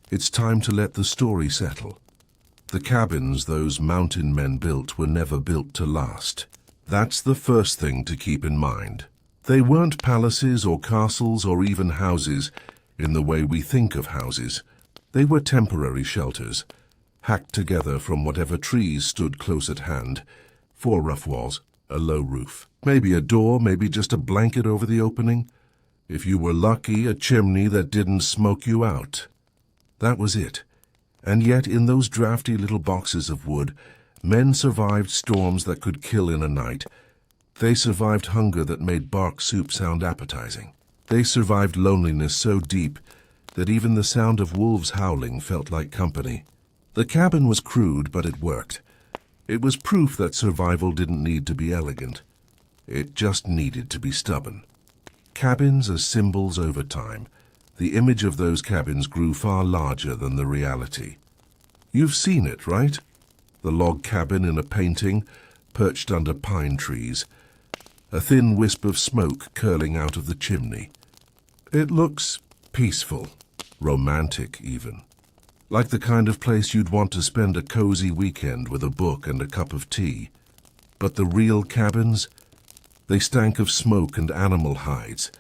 it's time to let the story settle. The cabins those mountain men built were never built to last. That's the first thing to keep in mind. They weren't palaces or castles or even houses in the way we think of houses. They were temporary shelters, hacked together from whatever trees stood close at hand. 4 rough walls, a low roof, maybe a door, maybe just a blanket over the opening. If you were lucky, a chimney that didn't smoke you out. That was it. And yet, in those drafty little boxes of wood, men survived storms that could kill in a night. They survived hunger that made bark soup sound appetizing. They survived loneliness so deep that even the sound of wolves howling felt like company. The cabin was crude, but it worked. It was proof that survival didn't need to be elegant. It just needed to be stubborn. Cabins are symbols over time. The image of those cabins grew far larger than the reality. You've seen it, right? The log cabin in a painting, perched under pine trees, a thin wisp of smoke curling out of the chimney. It looks peaceful, romantic even, like the kind of place you'd want to spend a cozy weekend with a book and a cup of tea. But the real cabins, they stank of smoke and animal hides.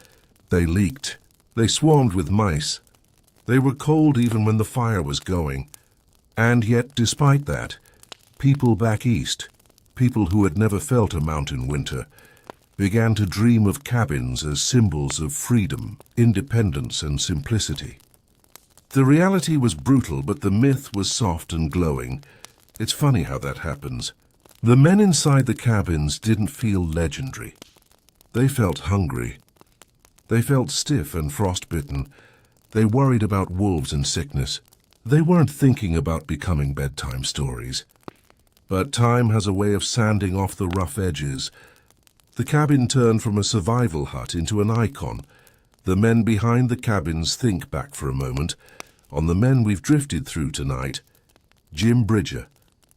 They leaked. They swarmed with mice. They were cold even when the fire was going. And yet, despite that, people back east, people who had never felt a mountain winter, began to dream of cabins as symbols of freedom, independence, and simplicity. The reality was brutal, but the myth was soft and glowing. It's funny how that happens. The men inside the cabins didn't feel legendary. They felt hungry. They felt stiff and frostbitten. They worried about wolves and sickness. They weren't thinking about becoming bedtime stories. But time has a way of sanding off the rough edges. The cabin turned from a survival hut into an icon. The men behind the cabins think back for a moment on the men we've drifted through tonight. Jim Bridger,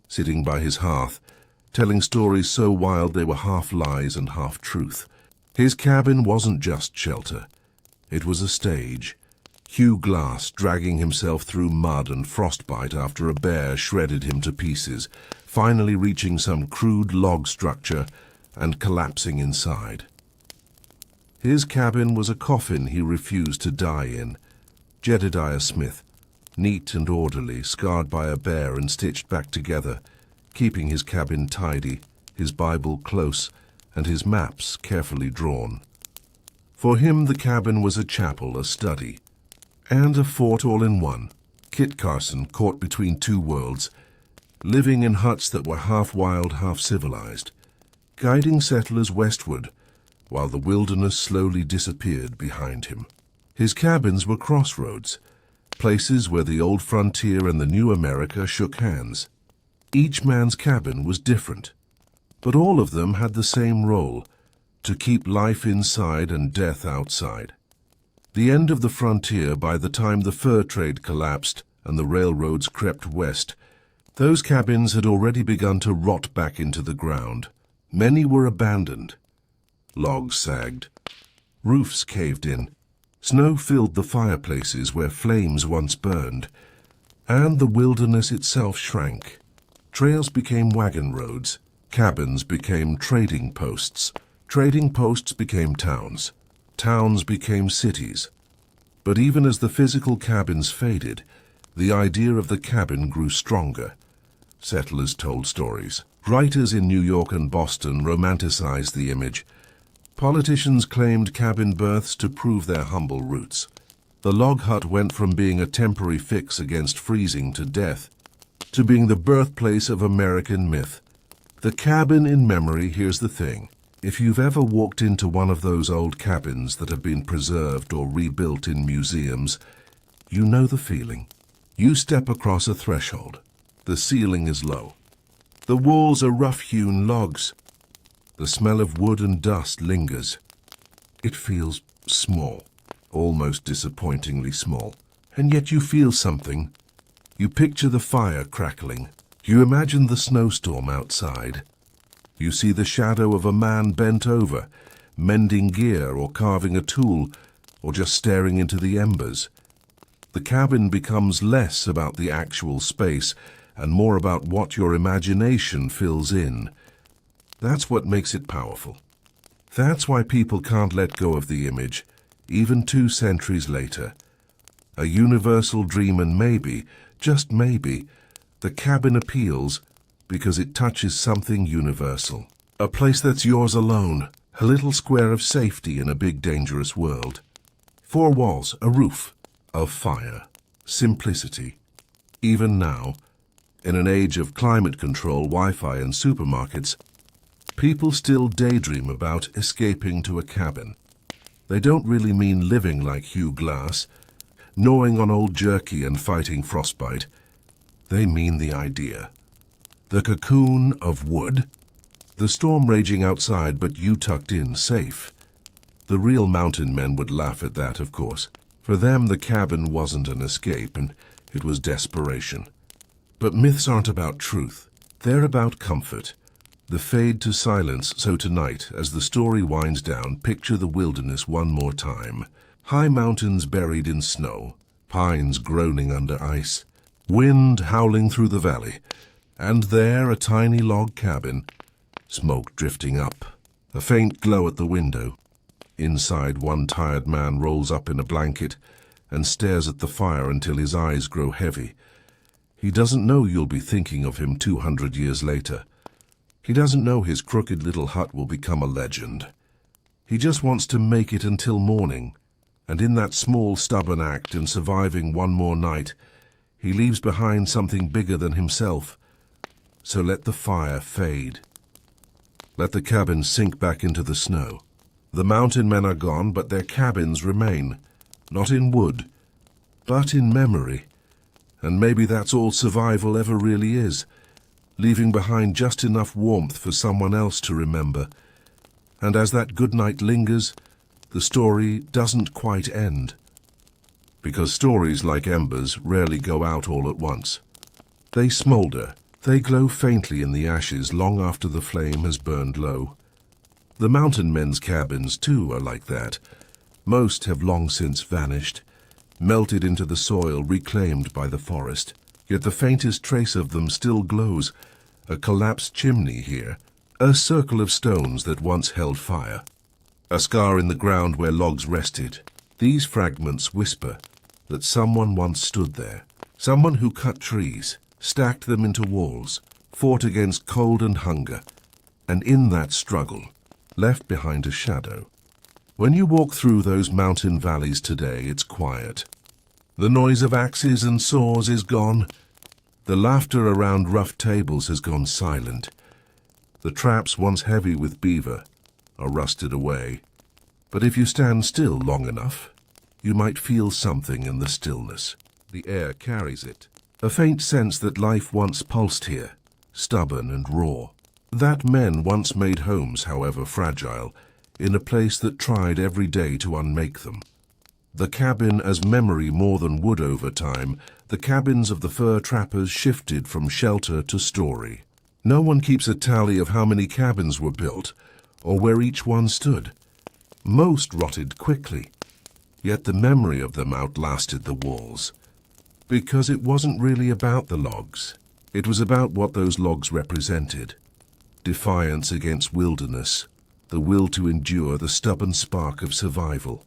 sitting by his hearth, telling stories so wild they were half lies and half truth. His cabin wasn't just shelter. It was a stage. Hugh Glass dragging himself through mud and frostbite after a bear shredded him to pieces, finally reaching some crude log structure and collapsing inside. His cabin was a coffin he refused to die in. Jedediah Smith, neat and orderly, scarred by a bear and stitched back together, keeping his cabin tidy, his Bible close, and his maps carefully drawn. For him, the cabin was a chapel, a study, and a fort all in one. Kit Carson, caught between two worlds, living in huts that were half wild, half civilized, guiding settlers westward, while the wilderness slowly disappeared behind him. His cabins were crossroads, places where the old frontier and the new America shook hands. Each man's cabin was different, but all of them had the same role, to keep life inside and death outside. The end of the frontier, by the time the fur trade collapsed and the railroads crept west, Those cabins had already begun to rot back into the ground. Many were abandoned. Logs sagged. Roofs caved in. Snow filled the fireplaces where flames once burned. And the wilderness itself shrank. Trails became wagon roads. Cabins became trading posts. Trading posts became towns. Towns became cities. But even as the physical cabins faded, the idea of the cabin grew stronger. Settlers told stories. Writers in New York and Boston romanticized the image. Politicians claimed cabin berths to prove their humble roots. The log hut went from being a temporary fix against freezing to death, to being the birthplace of American myth. The cabin in memory, here's the thing. If you've ever walked into one of those old cabins that have been preserved or rebuilt in museums, you know the feeling. You step across a threshold. The ceiling is low. The walls are rough-hewn logs. The smell of wood and dust lingers. It feels small, almost disappointingly small. And yet you feel something. You picture the fire crackling. You imagine the snowstorm outside. You see the shadow of a man bent over, mending gear or carving a tool, or just staring into the embers. The cabin becomes less about the actual space and more about what your imagination fills in. That's what makes it powerful. That's why people can't let go of the image, even 2 centuries later. A universal dream, and maybe, just maybe, the cabin appeals because it touches something universal. A place that's yours alone, a little square of safety in a big dangerous world. 4 walls, a roof, of fire, simplicity. Even now, in an age of climate control, Wi-Fi and supermarkets, people still daydream about escaping to a cabin. They don't really mean living like Hugh Glass, gnawing on old jerky and fighting frostbite. They mean the idea. The cocoon of wood. The storm raging outside, but you tucked in, safe. The real mountain men would laugh at that, of course. For them, the cabin wasn't an escape, and it was desperation. But myths aren't about truth. They're about comfort. The fade to silence, so tonight, as the story winds down, picture the wilderness one more time. High mountains buried in snow, pines groaning under ice, wind howling through the valley, and there a tiny log cabin, smoke drifting up, a faint glow at the window. Inside, one tired man rolls up in a blanket and stares at the fire until his eyes grow heavy. He doesn't know you'll be thinking of him 200 years later. He doesn't know his crooked little hut will become a legend. He just wants to make it until morning, and in that small, stubborn act in surviving one more night, he leaves behind something bigger than himself. So let the fire fade. Let the cabin sink back into the snow. The mountain men are gone, but their cabins remain, not in wood, but in memory. And maybe that's all survival ever really is, leaving behind just enough warmth for someone else to remember. And as that good night lingers, the story doesn't quite end. Because stories, like embers, rarely go out all at once. They smolder. They glow faintly in the ashes long after the flame has burned low. The mountain men's cabins, too, are like that. Most have long since vanished, melted into the soil reclaimed by the forest. Yet the faintest trace of them still glows. A collapsed chimney here, a circle of stones that once held fire, a scar in the ground where logs rested. These fragments whisper that someone once stood there, someone who cut trees, stacked them into walls, fought against cold and hunger, and in that struggle, left behind a shadow. When you walk through those mountain valleys today, it's quiet. The noise of axes and saws is gone. The laughter around rough tables has gone silent. The traps, once heavy with beaver, are rusted away. But if you stand still long enough, you might feel something in the stillness. The air carries it. A faint sense that life once pulsed here, stubborn and raw. That men once made homes, however fragile, in a place that tried every day to unmake them. The cabin as memory more than wood over time, the cabins of the fur trappers shifted from shelter to story. No one keeps a tally of how many cabins were built, or where each one stood. Most rotted quickly, yet the memory of them outlasted the walls. Because it wasn't really about the logs. It was about what those logs represented. Defiance against wilderness, the will to endure, the stubborn spark of survival.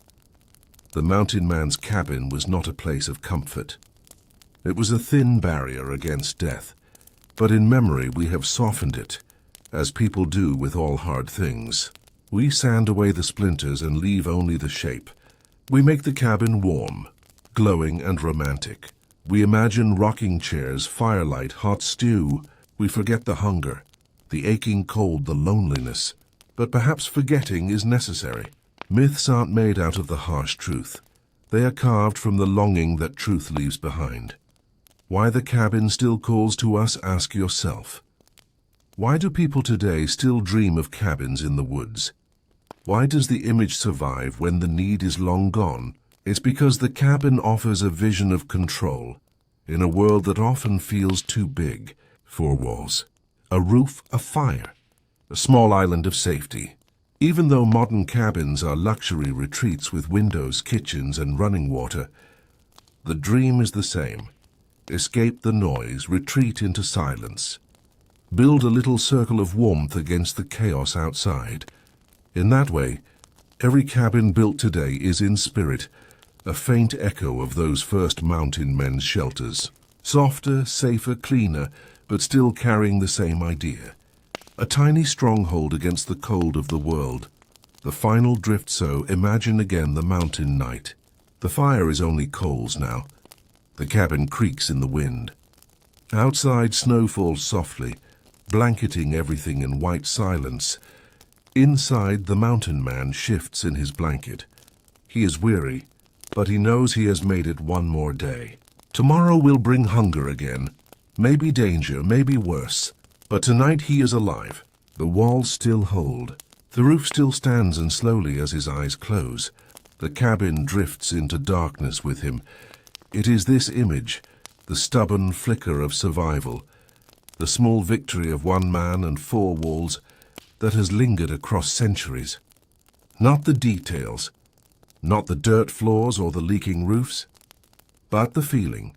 The mountain man's cabin was not a place of comfort. It was a thin barrier against death, but in memory we have softened it, as people do with all hard things. We sand away the splinters and leave only the shape. We make the cabin warm, glowing and romantic. We imagine rocking chairs, firelight, hot stew. We forget the hunger, the aching cold, the loneliness. But perhaps forgetting is necessary. Myths aren't made out of the harsh truth. They are carved from the longing that truth leaves behind. Why the cabin still calls to us, ask yourself. Why do people today still dream of cabins in the woods? Why does the image survive when the need is long gone? It's because the cabin offers a vision of control in a world that often feels too big. 4 walls, a roof, a fire, a small island of safety. Even though modern cabins are luxury retreats with windows, kitchens, and running water, the dream is the same. Escape the noise, retreat into silence. Build a little circle of warmth against the chaos outside. In that way, every cabin built today is in spirit a faint echo of those first mountain men's shelters. Softer, safer, cleaner, but still carrying the same idea. A tiny stronghold against the cold of the world. The final drift, so imagine again the mountain night. The fire is only coals now. The cabin creaks in the wind. Outside, snow falls softly, blanketing everything in white silence. Inside, the mountain man shifts in his blanket. He is weary, but he knows he has made it one more day. Tomorrow will bring hunger again, maybe danger, maybe worse. But tonight he is alive. The walls still hold. The roof still stands, and slowly as his eyes close, the cabin drifts into darkness with him. It is this image, the stubborn flicker of survival, the small victory of one man and 4 walls, that has lingered across centuries. Not the details, not the dirt floors or the leaking roofs, but the feeling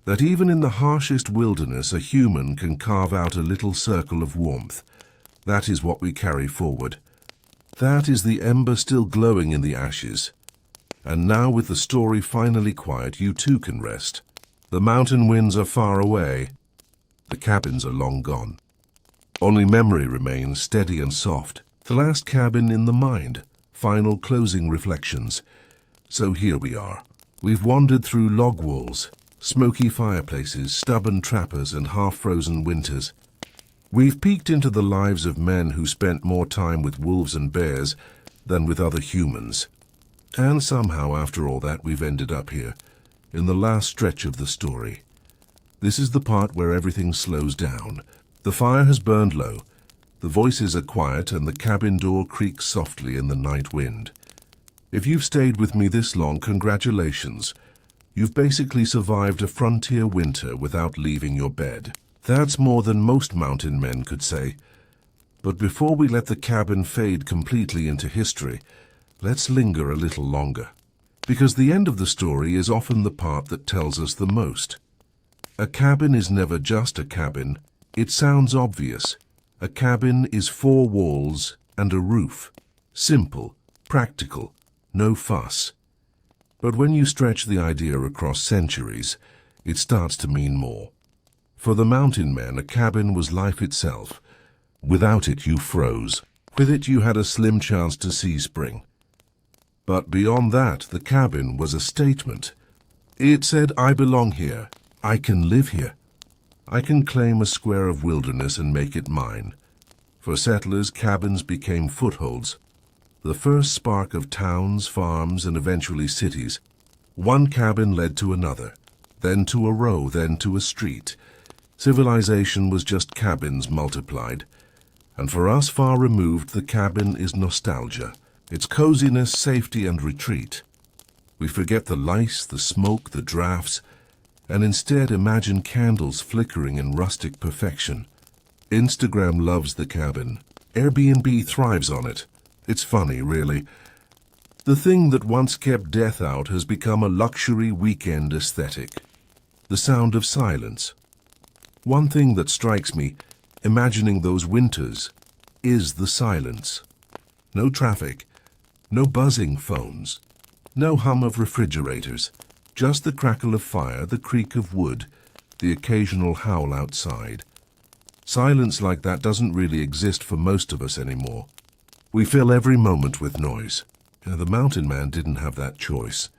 that even in the harshest wilderness a human can carve out a little circle of warmth. That is what we carry forward. That is the ember still glowing in the ashes. And now, with the story finally quiet, you too can rest. The mountain winds are far away. The cabins are long gone. Only memory remains, steady and soft. The last cabin in the mind. Final closing reflections. So here we are. We've wandered through log walls, smoky fireplaces, stubborn trappers, and half-frozen winters. We've peeked into the lives of men who spent more time with wolves and bears than with other humans. And somehow, after all that, we've ended up here, in the last stretch of the story. This is the part where everything slows down. The fire has burned low, the voices are quiet, and the cabin door creaks softly in the night wind. If you've stayed with me this long, congratulations. You've basically survived a frontier winter without leaving your bed. That's more than most mountain men could say. But before we let the cabin fade completely into history, let's linger a little longer. Because the end of the story is often the part that tells us the most. A cabin is never just a cabin. It sounds obvious. A cabin is 4 walls and a roof. Simple, practical, no fuss. But when you stretch the idea across centuries, it starts to mean more. For the mountain men, a cabin was life itself. Without it, you froze. With it, you had a slim chance to see spring. But beyond that, the cabin was a statement. It said, I belong here. I can live here. I can claim a square of wilderness and make it mine. For settlers, cabins became footholds. The first spark of towns, farms, and eventually cities. One cabin led to another, then to a row, then to a street. Civilization was just cabins multiplied. And for us far removed, the cabin is nostalgia. It's coziness, safety, and retreat. We forget the lice, the smoke, the drafts, and instead imagine candles flickering in rustic perfection. Instagram loves the cabin. Airbnb thrives on it. It's funny, really. The thing that once kept death out has become a luxury weekend aesthetic. The sound of silence. One thing that strikes me, imagining those winters, is the silence. No traffic, no buzzing phones, no hum of refrigerators, just the crackle of fire, the creak of wood, the occasional howl outside. Silence like that doesn't really exist for most of us anymore. We fill every moment with noise. The mountain man didn't have that choice.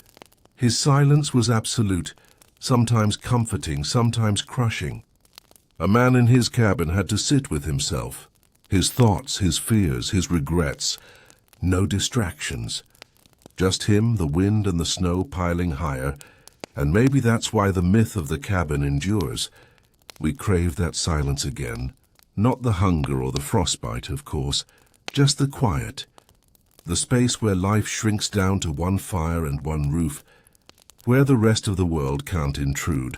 His silence was absolute, sometimes comforting, sometimes crushing. A man in his cabin had to sit with himself, his thoughts, his fears, his regrets. No distractions. Just him, the wind and the snow piling higher, and maybe that's why the myth of the cabin endures. We crave that silence again. Not the hunger or the frostbite, of course, just the quiet. The space where life shrinks down to one fire and one roof, where the rest of the world can't intrude.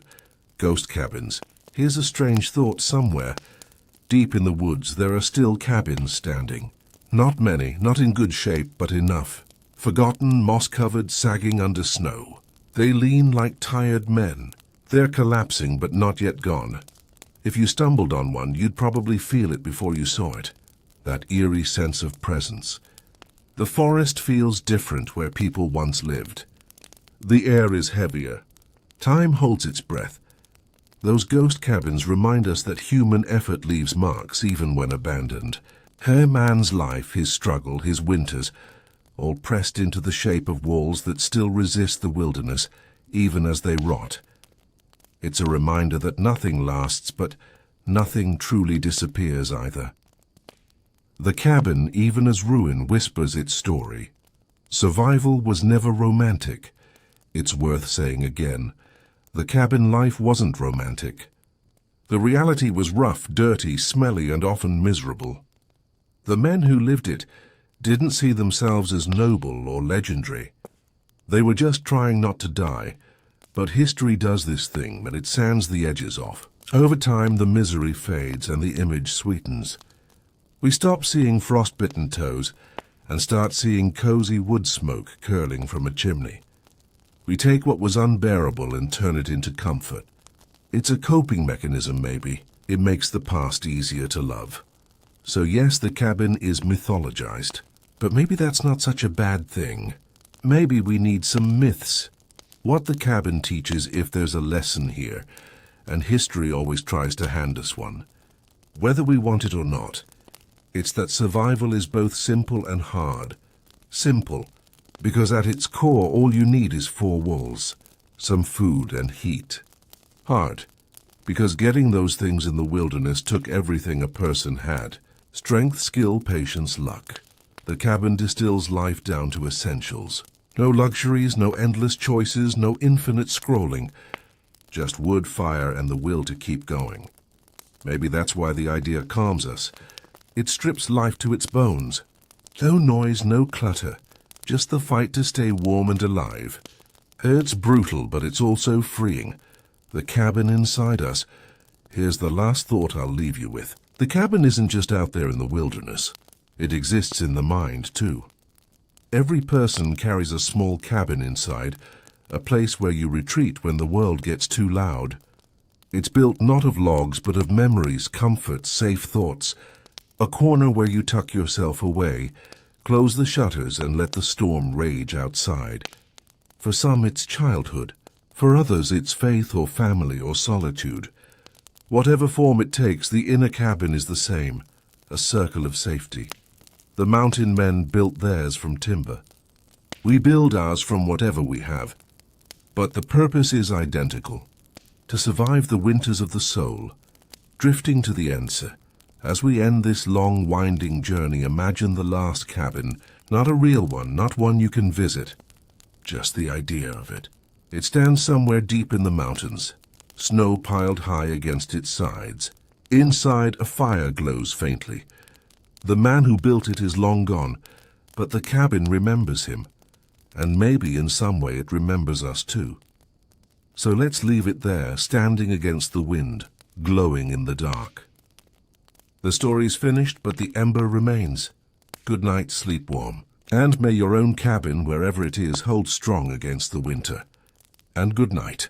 Ghost cabins. Here's a strange thought somewhere. Deep in the woods there are still cabins standing. Not many, not in good shape, but enough. Forgotten, moss-covered, sagging under snow. They lean like tired men. They're collapsing, but not yet gone. If you stumbled on one, you'd probably feel it before you saw it. That eerie sense of presence. The forest feels different where people once lived. The air is heavier. Time holds its breath. Those ghost cabins remind us that human effort leaves marks even when abandoned. Her man's life, his struggle, his winters, all pressed into the shape of walls that still resist the wilderness, even as they rot. It's a reminder that nothing lasts, but nothing truly disappears either. The cabin, even as ruin, whispers its story. Survival was never romantic. It's worth saying again. The cabin life wasn't romantic. The reality was rough, dirty, smelly, and often miserable. The men who lived it didn't see themselves as noble or legendary. They were just trying not to die. But history does this thing when it sands the edges off. Over time, the misery fades and the image sweetens. We stop seeing frostbitten toes and start seeing cozy wood smoke curling from a chimney. We take what was unbearable and turn it into comfort. It's a coping mechanism, maybe. It makes the past easier to love. So yes, the cabin is mythologized. But maybe that's not such a bad thing. Maybe we need some myths. What the cabin teaches, if there's a lesson here, and history always tries to hand us one. Whether we want it or not, it's that survival is both simple and hard. Simple, because at its core all you need is four walls, some food and heat. Hard, because getting those things in the wilderness took everything a person had. Strength, skill, patience, luck. The cabin distills life down to essentials. No luxuries, no endless choices, no infinite scrolling. Just wood, fire, and the will to keep going. Maybe that's why the idea calms us. It strips life to its bones. No noise, no clutter. Just the fight to stay warm and alive. It's brutal, but it's also freeing. The cabin inside us. Here's the last thought I'll leave you with. The cabin isn't just out there in the wilderness. It exists in the mind, too. Every person carries a small cabin inside, a place where you retreat when the world gets too loud. It's built not of logs, but of memories, comfort, safe thoughts. A corner where you tuck yourself away, close the shutters and let the storm rage outside. For some it's childhood. For others it's faith or family or solitude. Whatever form it takes, the inner cabin is the same, a circle of safety. The mountain men built theirs from timber. We build ours from whatever we have. But the purpose is identical. To survive the winters of the soul. Drifting to the answer. As we end this long, winding journey, imagine the last cabin. Not a real one, not one you can visit. Just the idea of it. It stands somewhere deep in the mountains. Snow piled high against its sides. Inside, a fire glows faintly. The man who built it is long gone, but the cabin remembers him. And maybe in some way it remembers us too. So let's leave it there, standing against the wind, glowing in the dark. The story's finished, but the ember remains. Good night, sleep warm. And may your own cabin, wherever it is, hold strong against the winter. And good night.